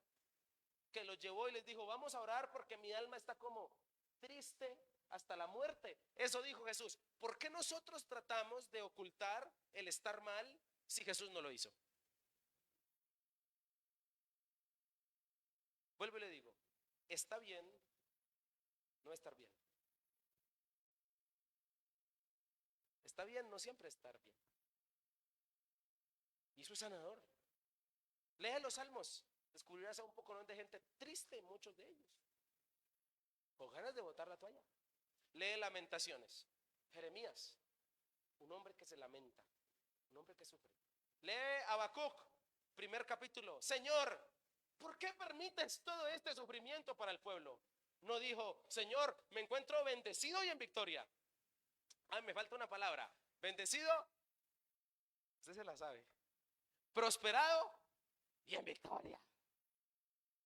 A: que los llevó y les dijo, vamos a orar porque mi alma está como triste hasta la muerte. Eso dijo Jesús. ¿Por qué nosotros tratamos de ocultar el estar mal si Jesús no lo hizo? Vuelvo y le digo, está bien no estar bien. Está bien no siempre estar bien. Y eso es sanador. Lee los salmos, descubrirás a un poco de gente triste, muchos de ellos, con ganas de botar la toalla. Lee Lamentaciones, Jeremías, un hombre que se lamenta, un hombre que sufre. Lee Habacuc, primer capítulo. Señor, ¿por qué permites todo este sufrimiento para el pueblo? No dijo, Señor, me encuentro bendecido y en victoria. Ah, me falta una palabra. Bendecido, usted se la sabe. Prosperado y en victoria.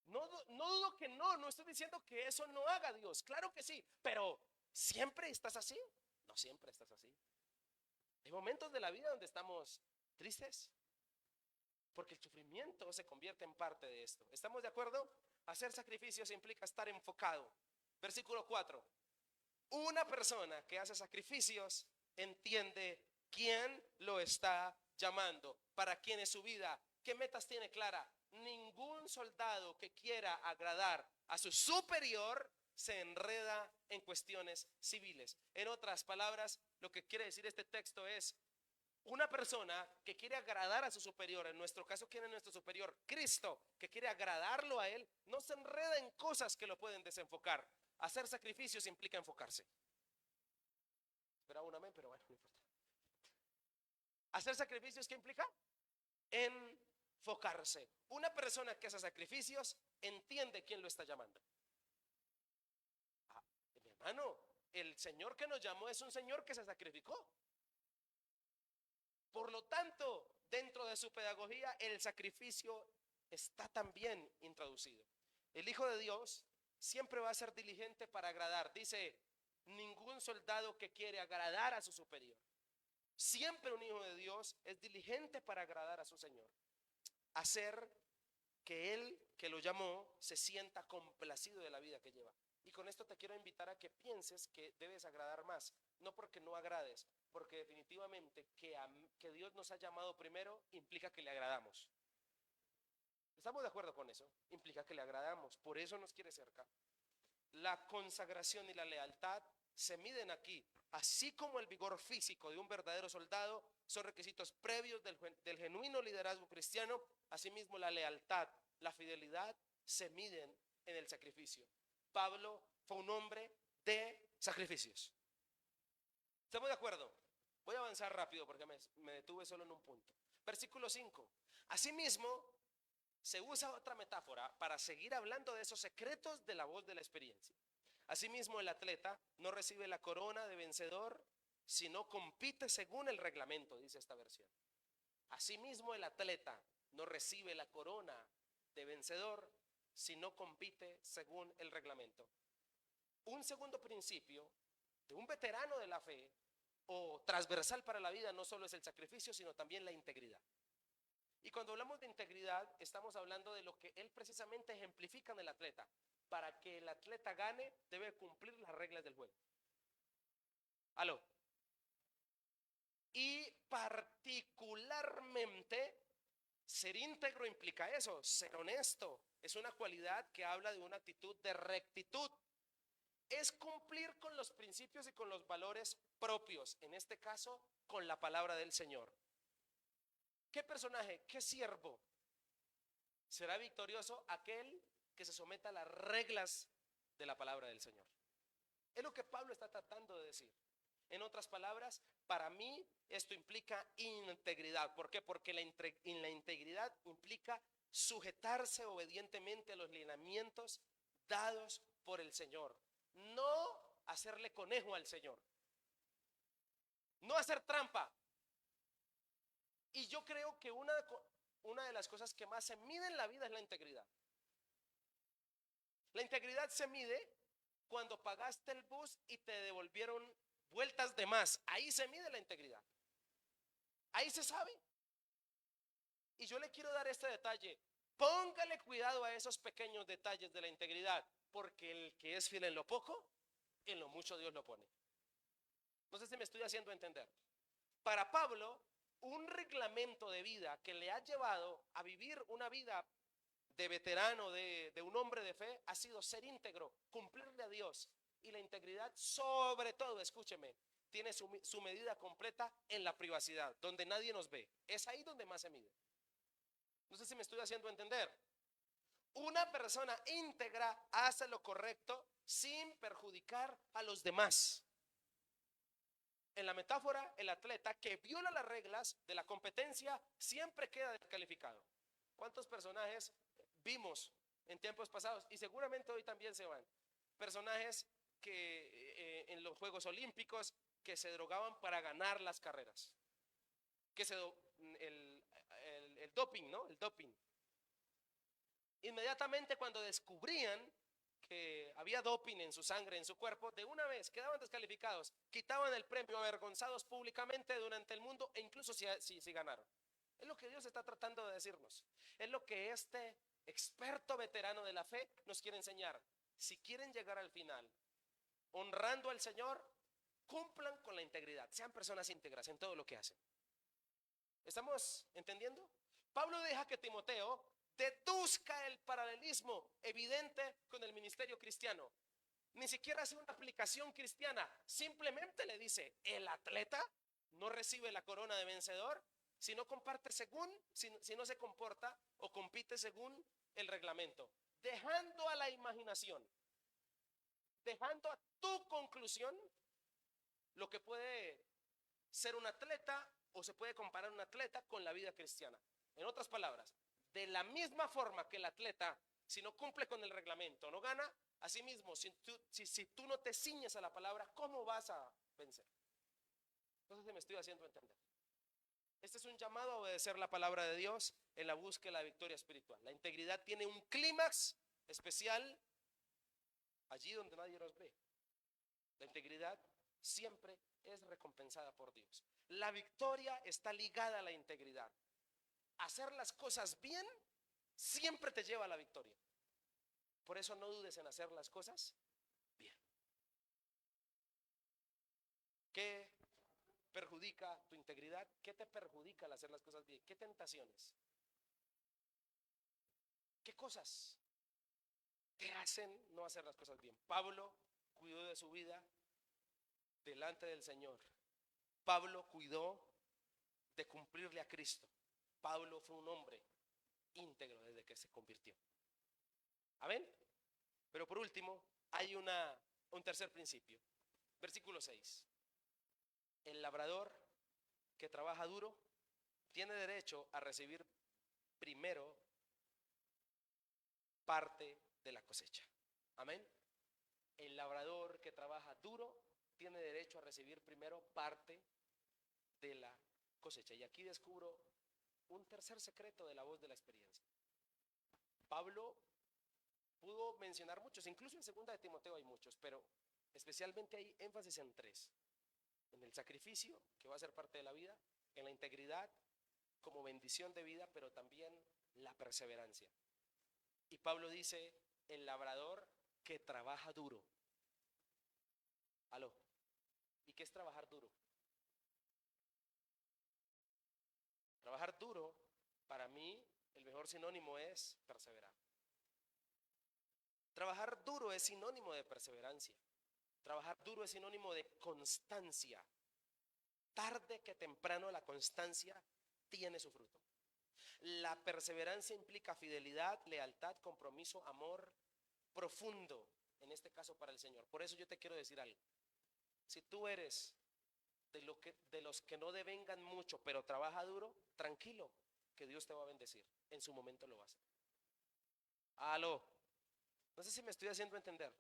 A: No dudo que no estoy diciendo que eso no haga Dios. Claro que sí, pero ¿siempre estás así? No siempre estás así. Hay momentos de la vida donde estamos tristes, porque el sufrimiento se convierte en parte de esto. ¿Estamos de acuerdo? Hacer sacrificios implica estar enfocado. Versículo 4. Una persona que hace sacrificios entiende quién lo está llamando, para quién es su vida, qué metas tiene clara. Ningún soldado que quiera agradar a su superior se enreda en cuestiones civiles. En otras palabras, lo que quiere decir este texto es, una persona que quiere agradar a su superior, en nuestro caso, ¿quién es nuestro superior? Cristo, que quiere agradarlo a Él, no se enreda en cosas que lo pueden desenfocar. Hacer sacrificios implica enfocarse. Espera un amén, pero bueno, no importa. Hacer sacrificios, ¿qué implica? Enfocarse. Una persona que hace sacrificios entiende quién lo está llamando. Mi hermano, el Señor que nos llamó es un Señor que se sacrificó. Por lo tanto, dentro de su pedagogía, el sacrificio está también introducido. El Hijo de Dios siempre va a ser diligente para agradar. Dice, ningún soldado que quiere agradar a su superior. Siempre un hijo de Dios es diligente para agradar a su Señor. Hacer que Él, que lo llamó, se sienta complacido de la vida que lleva. Y con esto te quiero invitar a que pienses que debes agradar más, no porque no agrades, porque definitivamente que Dios nos ha llamado primero implica que le agradamos. ¿Estamos de acuerdo con eso? Implica que le agradamos, por eso nos quiere cerca. La consagración y la lealtad se miden aquí, así como el vigor físico de un verdadero soldado son requisitos previos del genuino liderazgo cristiano. Asimismo, la lealtad, la fidelidad se miden en el sacrificio. Pablo fue un hombre de sacrificios. ¿Estamos de acuerdo? Voy a avanzar rápido porque me detuve solo en un punto. Versículo 5. Asimismo, se usa otra metáfora para seguir hablando de esos secretos de la voz de la experiencia. Asimismo, el atleta no recibe la corona de vencedor, sino compite según el reglamento, dice esta versión. Asimismo, el atleta no recibe la corona de vencedor, sino compite según el reglamento. Un segundo principio de un veterano de la fe o transversal para la vida no solo es el sacrificio, sino también la integridad. Y cuando hablamos de integridad, estamos hablando de lo que él precisamente ejemplifica en el atleta. Para que el atleta gane, debe cumplir las reglas del juego. ¿Aló? Y particularmente, ser íntegro implica eso, ser honesto. Es una cualidad que habla de una actitud de rectitud. Es cumplir con los principios y con los valores propios, en este caso, con la palabra del Señor. ¿Qué personaje, qué siervo será victorioso? Aquel que se someta a las reglas de la palabra del Señor. Es lo que Pablo está tratando de decir. En otras palabras, para mí esto implica integridad. ¿Por qué? Porque la integridad implica sujetarse obedientemente a los lineamientos dados por el Señor. No hacerle conejo al Señor. No hacer trampa. Y yo creo que una de las cosas que más se mide en la vida es la integridad. La integridad se mide cuando pagaste el bus y te devolvieron vueltas de más. Ahí se mide la integridad. Ahí se sabe. Y yo le quiero dar este detalle. Póngale cuidado a esos pequeños detalles de la integridad, porque el que es fiel en lo poco, en lo mucho Dios lo pone. No sé si me estoy haciendo entender. Para Pablo, un reglamento de vida que le ha llevado a vivir una vida de veterano, de un hombre de fe, ha sido ser íntegro, cumplirle a Dios. Y la integridad, sobre todo, escúcheme, tiene su medida completa en la privacidad, donde nadie nos ve. Es ahí donde más se mide. No sé si me estoy haciendo entender. Una persona íntegra hace lo correcto sin perjudicar a los demás. En la metáfora, el atleta que viola las reglas de la competencia siempre queda descalificado. ¿Cuántos personajes vimos en tiempos pasados? Y seguramente hoy también se van. Personajes que en los Juegos Olímpicos que se drogaban para ganar las carreras. Que el doping, ¿no? El doping. Inmediatamente cuando descubrían que había doping en su sangre, en su cuerpo, de una vez quedaban descalificados, quitaban el premio, avergonzados públicamente durante el mundo e incluso si ganaron. Es lo que Dios está tratando de decirnos. Es lo que este experto veterano de la fe nos quiere enseñar. Si quieren llegar al final honrando al Señor, cumplan con la integridad, sean personas íntegras en todo lo que hacen. ¿Estamos entendiendo? Pablo deja que Timoteo deduzca el paralelismo evidente con el ministerio cristiano. Ni siquiera hace una aplicación cristiana, simplemente le dice: el atleta no recibe la corona de vencedor si no comparte si no se comporta o compite según el reglamento, dejando a la imaginación, dejando a tu conclusión lo que puede ser un atleta o se puede comparar un atleta con la vida cristiana. En otras palabras, de la misma forma que el atleta, si no cumple con el reglamento, no gana, asimismo, si tú no te ciñes a la palabra, ¿cómo vas a vencer? Entonces me estoy haciendo entender. Este es un llamado a obedecer la palabra de Dios en la búsqueda de la victoria espiritual. La integridad tiene un clímax especial allí donde nadie nos ve. La integridad siempre es recompensada por Dios. La victoria está ligada a la integridad. Hacer las cosas bien siempre te lleva a la victoria. Por eso no dudes en hacer las cosas ¿Qué perjudica tu integridad? ¿Qué te perjudica al hacer las cosas bien? ¿Qué tentaciones? ¿Qué cosas te hacen no hacer las cosas bien? Pablo cuidó de su vida delante del Señor. Pablo cuidó de cumplirle a Cristo. Pablo fue un hombre íntegro desde que se convirtió. ¿Amén? Pero por último, hay un tercer principio. Versículo 6. El labrador que trabaja duro tiene derecho a recibir primero parte de la cosecha. Amén. El labrador que trabaja duro tiene derecho a recibir primero parte de la cosecha. Y aquí descubro un tercer secreto de la voz de la experiencia. Pablo pudo mencionar muchos, incluso en segunda de Timoteo hay muchos, pero especialmente hay énfasis en tres: en el sacrificio, que va a ser parte de la vida; en la integridad como bendición de vida, pero también la perseverancia. Y Pablo dice: el labrador que trabaja duro. Aló. ¿Y qué es trabajar duro? Trabajar duro, para mí, el mejor sinónimo es perseverar. Trabajar duro es sinónimo de perseverancia. Trabajar duro es sinónimo de constancia. Tarde que temprano la constancia tiene su fruto. La perseverancia implica fidelidad, lealtad, compromiso, amor profundo, en este caso para el Señor. Por eso yo te quiero decir algo. Si tú eres de los que no devengan mucho, pero trabaja duro, tranquilo, que Dios te va a bendecir. En su momento lo va a hacer. Aló. No sé si me estoy haciendo entender.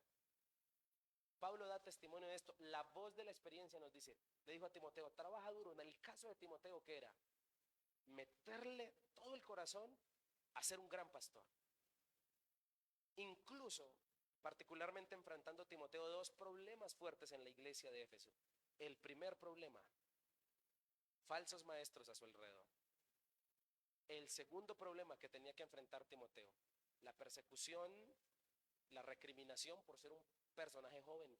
A: Pablo da testimonio de esto. La voz de la experiencia nos dice, le dijo a Timoteo: trabaja duro. En el caso de Timoteo, ¿qué era? Meterle todo el corazón a ser un gran pastor. Incluso, particularmente enfrentando Timoteo dos problemas fuertes en la iglesia de Éfeso. El primer problema: falsos maestros a su alrededor. El segundo problema que tenía que enfrentar Timoteo: la persecución, la recriminación por ser un personaje joven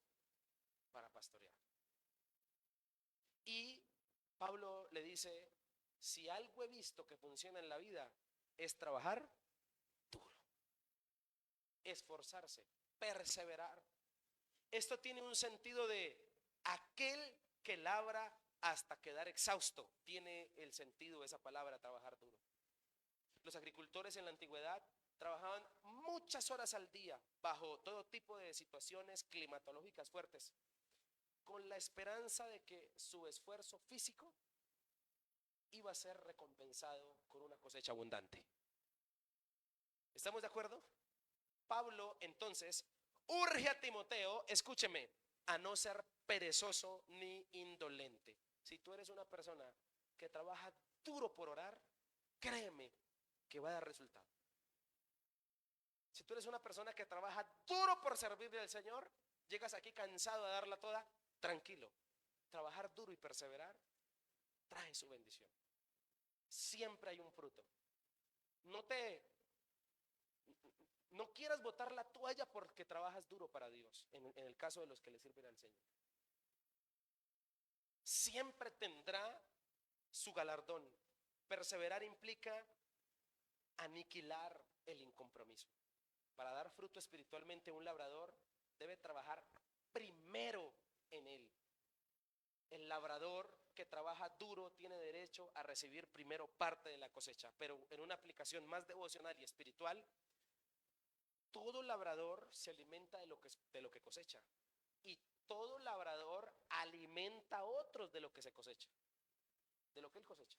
A: para pastorear. Y Pablo le dice: si algo he visto que funciona en la vida es trabajar duro, esforzarse, perseverar. Esto tiene un sentido de aquel que labra hasta quedar exhausto. Tiene el sentido de esa palabra, trabajar duro. Los agricultores en la antigüedad trabajaban muchas horas al día bajo todo tipo de situaciones climatológicas fuertes, con la esperanza de que su esfuerzo físico iba a ser recompensado con una cosecha abundante. ¿Estamos de acuerdo? Pablo entonces urge a Timoteo, escúcheme, a no ser perezoso ni indolente. Si tú eres una persona que trabaja duro por orar, créeme que va a dar resultado. Si tú eres una persona que trabaja duro por servirle al Señor, llegas aquí cansado de darla toda, tranquilo. Trabajar duro y perseverar trae su bendición. Siempre hay un fruto. No quieras botar la toalla porque trabajas duro para Dios, en el caso de los que le sirven al Señor. Siempre tendrá su galardón. Perseverar implica aniquilar el incompromiso. Para dar fruto espiritualmente, un labrador debe trabajar primero en él. El labrador que trabaja duro tiene derecho a recibir primero parte de la cosecha, pero en una aplicación más devocional y espiritual, todo labrador se alimenta de lo que cosecha, y todo labrador alimenta a otros de lo que se cosecha, de lo que él cosecha.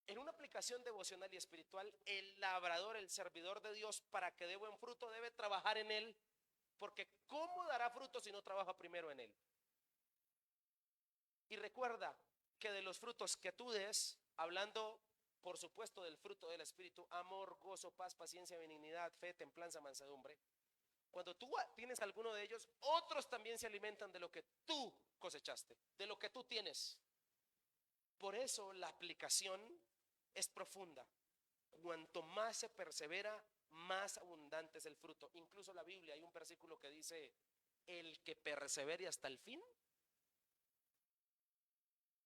A: En una aplicación devocional y espiritual, el labrador, el servidor de Dios, para que dé buen fruto, debe trabajar en él, porque ¿cómo dará fruto si no trabaja primero en él? Y recuerda que de los frutos que tú des, hablando por supuesto del fruto del Espíritu: amor, gozo, paz, paciencia, benignidad, fe, templanza, mansedumbre. Cuando tú tienes alguno de ellos, otros también se alimentan de lo que tú cosechaste, de lo que tú tienes. Por eso la aplicación es profunda. Cuanto más se persevera, más abundante es el fruto. Incluso la Biblia, hay un versículo que dice: el que persevere hasta el fin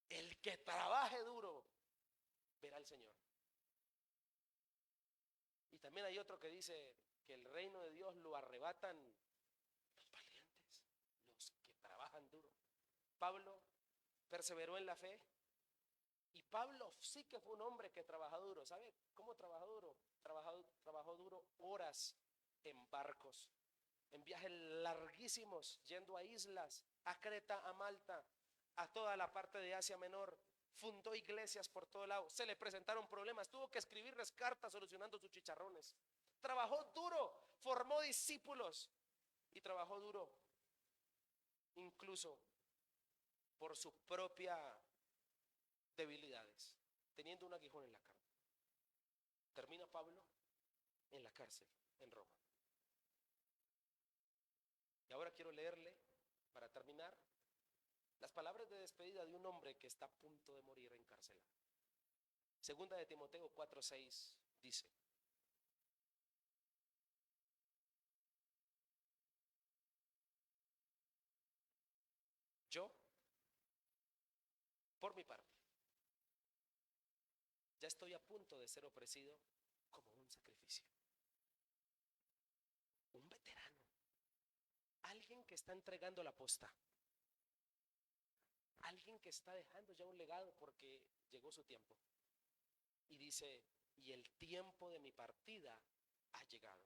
A: El que trabaje duro verá al Señor. Y también hay otro que dice que el reino de Dios lo arrebatan los valientes, los que trabajan duro. Pablo perseveró en la fe. Y Pablo sí que fue un hombre que trabajó duro. ¿Sabe cómo trabajó duro? Trabajó duro horas en barcos, en viajes larguísimos, yendo a islas, a Creta, a Malta, a toda la parte de Asia Menor. Fundó iglesias por todo lado. Se le presentaron problemas. Tuvo que escribirles cartas solucionando sus chicharrones. Trabajó duro, formó discípulos y trabajó duro, incluso por su propia debilidades, teniendo un aguijón en la carne. Termina Pablo en la cárcel, en Roma. Y ahora quiero leerle, para terminar, las palabras de despedida de un hombre que está a punto de morir encarcelado. Segunda de Timoteo 4:6 dice: yo, por mi parte, ya estoy a punto de ser ofrecido como un sacrificio. Un veterano, alguien que está entregando la posta, alguien que está dejando ya un legado porque llegó su tiempo. Y dice: y el tiempo de mi partida ha llegado.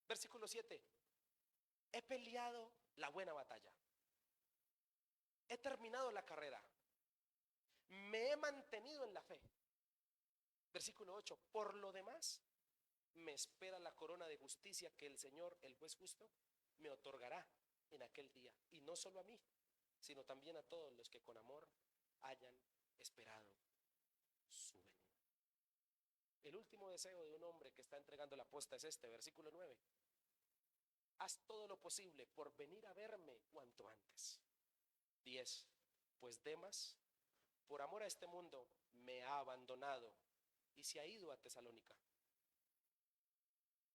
A: Versículo 7: he peleado la buena batalla, he terminado la carrera, me he mantenido en la fe. Versículo 8: por lo demás, me espera la corona de justicia que el Señor, el juez justo, me otorgará en aquel día. Y no solo a mí, sino también a todos los que con amor hayan esperado su venida. El último deseo de un hombre que está entregando la posta es este, versículo 9: haz todo lo posible por venir a verme cuanto antes. 10: pues Demas, por amor a este mundo, me ha abandonado y se ha ido a Tesalónica.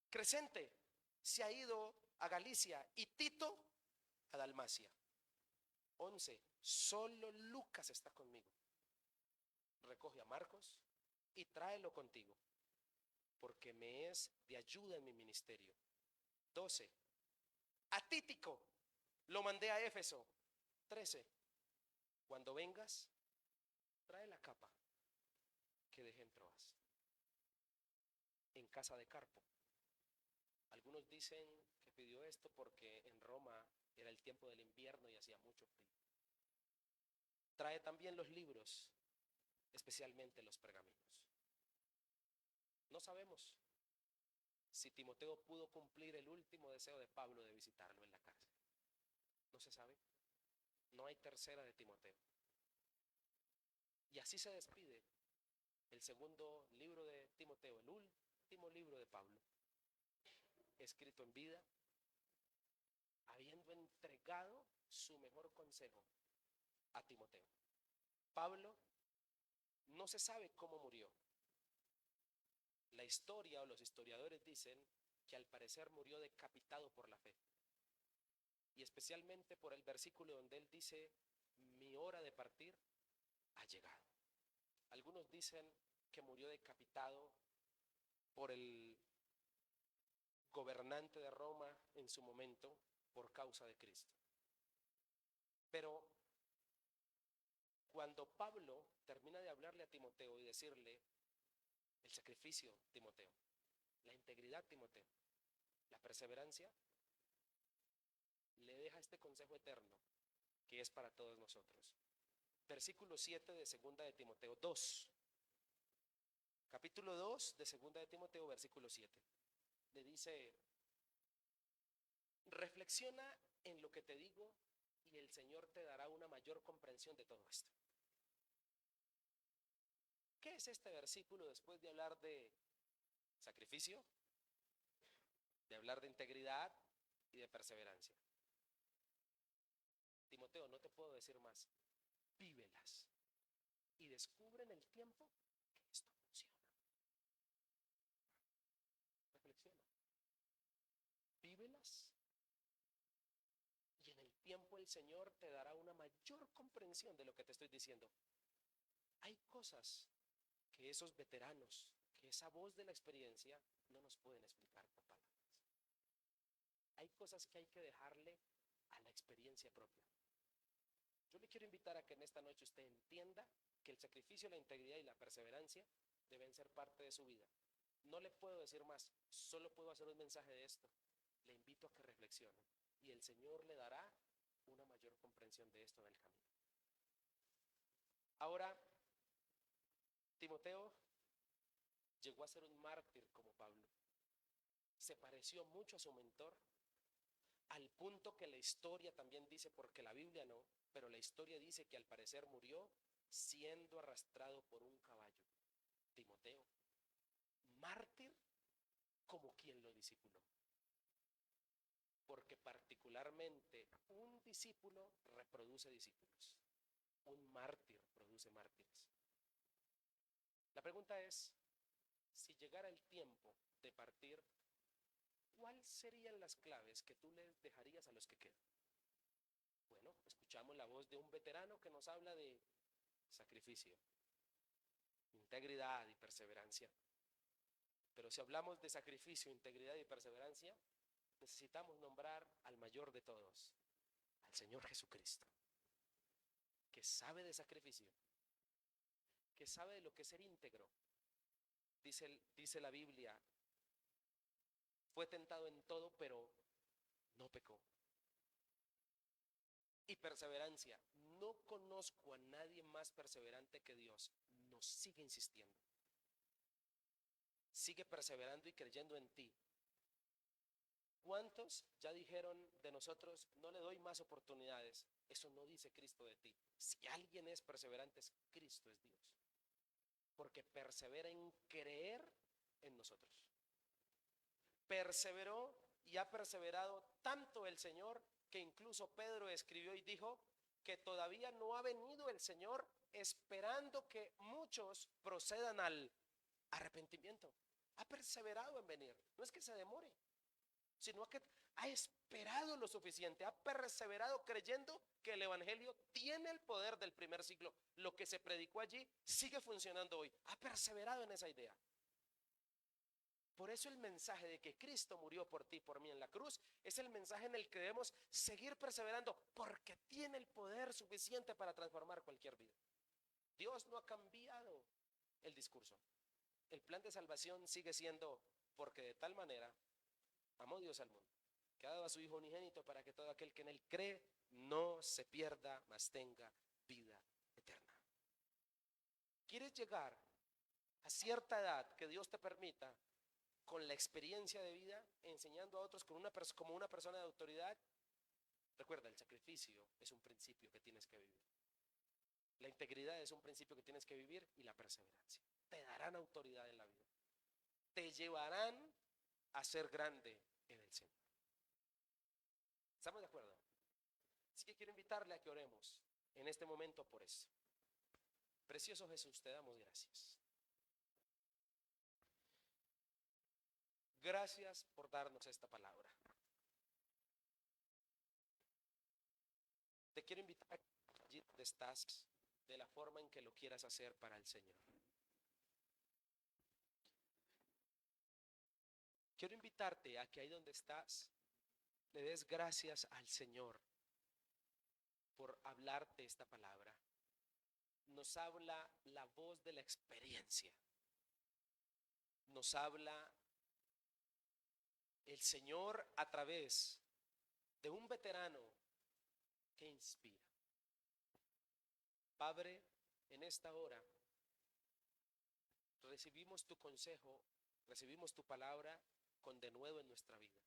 A: Crescente se ha ido a Galicia y Tito a Dalmacia. 11: solo Lucas está conmigo. Recoge a Marcos y tráelo contigo, porque me es de ayuda en mi ministerio. 12: a Títico lo mandé a Éfeso. 13: cuando vengas, trae la capa que dejé en Troas, en casa de Carpo. Algunos dicen que pidió esto porque en Roma era el tiempo del invierno y hacía mucho frío. Trae también los libros, especialmente los pergaminos. No sabemos si Timoteo pudo cumplir el último deseo de Pablo de visitarlo en la cárcel. No se sabe. No hay tercera de Timoteo. Y así se despide el segundo libro de Timoteo, el último libro de Pablo, escrito en vida, habiendo entregado su mejor consejo a Timoteo. Pablo no se sabe cómo murió. La historia o los historiadores dicen que al parecer murió decapitado por la fe. Y especialmente por el versículo donde él dice: mi hora de partir ha llegado. Algunos dicen que murió decapitado por el gobernante de Roma en su momento por causa de Cristo. Pero cuando Pablo termina de hablarle a Timoteo y decirle el sacrificio, Timoteo, la integridad, Timoteo, la perseverancia, le deja este consejo eterno que es para todos nosotros. Versículo 7 de 2 de Timoteo 2. Capítulo 2 de 2 de Timoteo, versículo 7. Le dice: reflexiona en lo que te digo y el Señor te dará una mayor comprensión de todo esto. ¿Qué es este versículo después de hablar de sacrificio, de hablar de integridad y de perseverancia? Timoteo, no te puedo decir más. Vívelas y descubre en el tiempo que esto funciona. Reflexiona. Vívelas y en el tiempo el Señor te dará una mayor comprensión de lo que te estoy diciendo. Hay cosas que esos veteranos, que esa voz de la experiencia no nos pueden explicar con palabras. Hay cosas que hay que dejarle a la experiencia propia. Yo le quiero invitar a que en esta noche usted entienda que el sacrificio, la integridad y la perseverancia deben ser parte de su vida. No le puedo decir más, solo puedo hacer un mensaje de esto. Le invito a que reflexione y el Señor le dará una mayor comprensión de esto en el camino. Ahora, Timoteo llegó a ser un mártir como Pablo. Se pareció mucho a su mentor, al punto que la historia también dice, porque la Biblia no, pero la historia dice que al parecer murió siendo arrastrado por un caballo. Timoteo, mártir como quien lo discipuló. Porque particularmente un discípulo reproduce discípulos. Un mártir produce mártires. La pregunta es, si llegara el tiempo de partir, ¿cuáles serían las claves que tú les dejarías a los que quedan? Bueno, escuchamos la voz de un veterano que nos habla de sacrificio, integridad y perseverancia. Pero si hablamos de sacrificio, integridad y perseverancia, necesitamos nombrar al mayor de todos, al Señor Jesucristo, que sabe de sacrificio, que sabe de lo que es ser íntegro. Dice la Biblia, fue tentado en todo, pero no pecó. Y perseverancia, no conozco a nadie más perseverante que Dios. Nos sigue insistiendo. Sigue perseverando y creyendo en ti. ¿Cuántos ya dijeron de nosotros, no le doy más oportunidades? Eso no dice Cristo de ti. Si alguien es perseverante, es Cristo, es Dios. Porque persevera en creer en nosotros. Perseveró y ha perseverado tanto el Señor que incluso Pedro escribió y dijo que todavía no ha venido el Señor, esperando que muchos procedan al arrepentimiento. Ha perseverado en venir. No es que se demore, sino que ha esperado lo suficiente, ha perseverado creyendo que el Evangelio tiene el poder del primer siglo. Lo que se predicó allí sigue funcionando hoy. Ha perseverado en esa idea. Por eso el mensaje de que Cristo murió por ti y por mí en la cruz es el mensaje en el que debemos seguir perseverando, porque tiene el poder suficiente para transformar cualquier vida. Dios no ha cambiado el discurso. El plan de salvación sigue siendo, porque de tal manera amó Dios al mundo, que ha dado a su Hijo unigénito para que todo aquel que en él cree no se pierda, mas tenga vida eterna. ¿Quieres llegar a cierta edad que Dios te permita, con la experiencia de vida, enseñando a otros como una persona de autoridad? Recuerda, el sacrificio es un principio que tienes que vivir. La integridad es un principio que tienes que vivir, y la perseverancia. Te darán autoridad en la vida. Te llevarán a ser grande en el Señor. ¿Estamos de acuerdo? Así que quiero invitarle a que oremos en este momento por eso. Precioso Jesús, te damos gracias. Gracias por darnos esta palabra. Te quiero invitar allí donde estás, de la forma en que lo quieras hacer para el Señor. Quiero invitarte a que ahí donde estás, le des gracias al Señor por hablarte esta palabra. Nos habla la voz de la experiencia. Nos habla el Señor a través de un veterano que inspira. Padre, en esta hora recibimos tu consejo, recibimos tu palabra con denuedo en nuestra vida.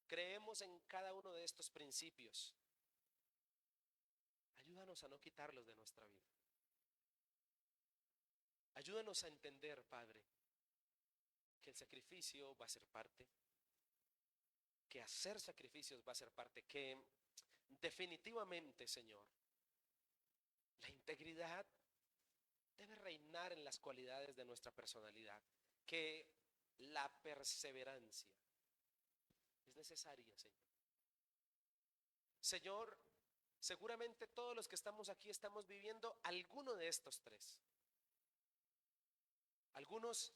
A: Creemos en cada uno de estos principios. Ayúdanos a no quitarlos de nuestra vida. Ayúdanos a entender, Padre, que el sacrificio va a ser parte, que hacer sacrificios va a ser parte, que definitivamente, Señor, la integridad debe reinar en las cualidades de nuestra personalidad, que la perseverancia es necesaria, Señor. Señor, seguramente todos los que estamos aquí estamos viviendo alguno de estos tres. Algunos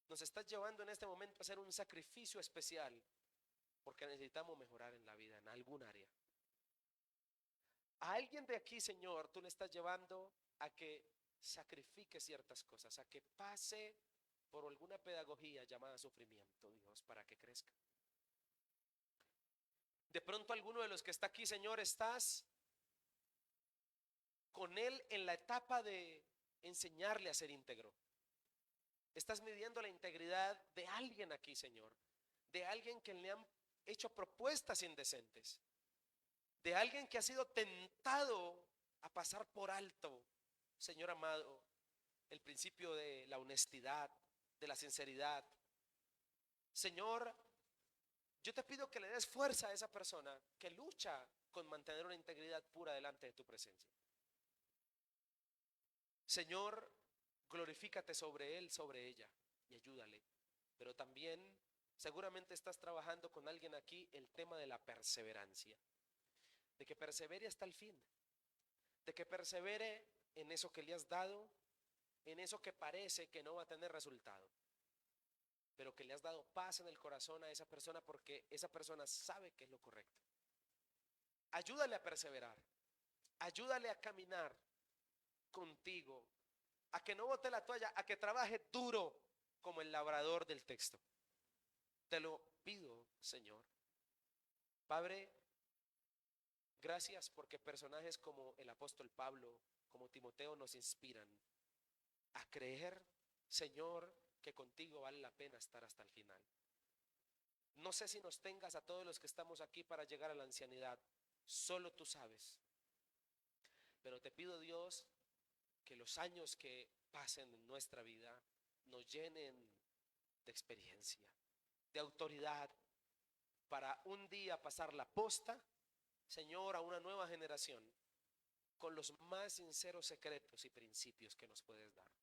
A: nos estás llevando en este momento a hacer un sacrificio especial porque necesitamos mejorar en la vida, en algún área. A alguien de aquí, Señor, tú le estás llevando a que sacrifique ciertas cosas, a que pase por alguna pedagogía llamada sufrimiento, Dios, para que crezca. De pronto alguno de los que está aquí, Señor, estás con él en la etapa de enseñarle a ser íntegro. Estás midiendo la integridad de alguien aquí, Señor, de alguien que le han hecho propuestas indecentes, de alguien que ha sido tentado a pasar por alto, Señor amado, el principio de la honestidad, de la sinceridad. Señor, yo te pido que le des fuerza a esa persona que lucha con mantener una integridad pura delante de tu presencia. Señor, glorifícate sobre él, sobre ella y ayúdale. Pero también seguramente estás trabajando con alguien aquí el tema de la perseverancia, de que persevere hasta el fin, de que persevere en eso que le has dado, en eso que parece que no va a tener resultado, pero que le has dado paz en el corazón a esa persona porque esa persona sabe que es lo correcto. Ayúdale a perseverar, ayúdale a caminar contigo, a que no bote la toalla, a que trabaje duro como el labrador del texto. Te lo pido, Señor. Padre, gracias porque personajes como el apóstol Pablo, como Timoteo nos inspiran a creer, Señor, que contigo vale la pena estar hasta el final. No sé si nos tengas a todos los que estamos aquí para llegar a la ancianidad, solo tú sabes. Pero te pido, Dios, que los años que pasen en nuestra vida nos llenen de experiencia, de autoridad, para un día pasar la posta, Señor, a una nueva generación con los más sinceros secretos y principios que nos puedes dar.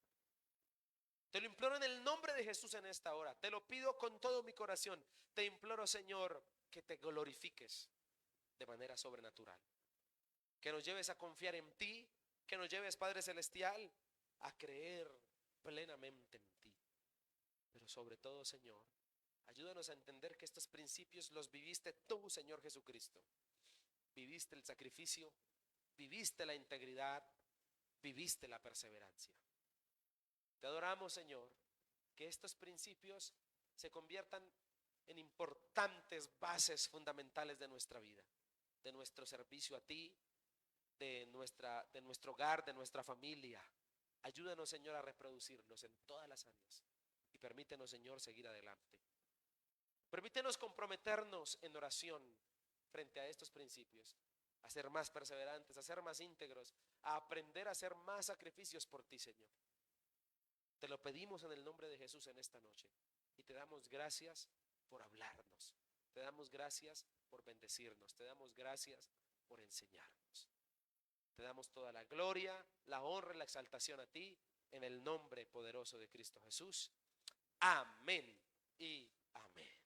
A: Te lo imploro en el nombre de Jesús en esta hora. Te lo pido con todo mi corazón. Te imploro, Señor, que te glorifiques de manera sobrenatural. Que nos lleves a confiar en ti. Que nos lleves, Padre Celestial, a creer plenamente en ti. Pero sobre todo, Señor, ayúdanos a entender que estos principios los viviste tú, Señor Jesucristo. Viviste el sacrificio, viviste la integridad, viviste la perseverancia. Te adoramos, Señor, que estos principios se conviertan en importantes bases fundamentales de nuestra vida, de nuestro servicio a ti, de nuestro hogar, de nuestra familia. Ayúdanos, Señor, a reproducirlos en todas las áreas y permítenos, Señor, seguir adelante. Permítenos comprometernos en oración frente a estos principios, a ser más perseverantes, a ser más íntegros, a aprender a hacer más sacrificios por ti, Señor. Te lo pedimos en el nombre de Jesús en esta noche y te damos gracias por hablarnos, te damos gracias por bendecirnos, te damos gracias por enseñarnos. Te damos toda la gloria, la honra y la exaltación a ti en el nombre poderoso de Cristo Jesús. Amén y amén.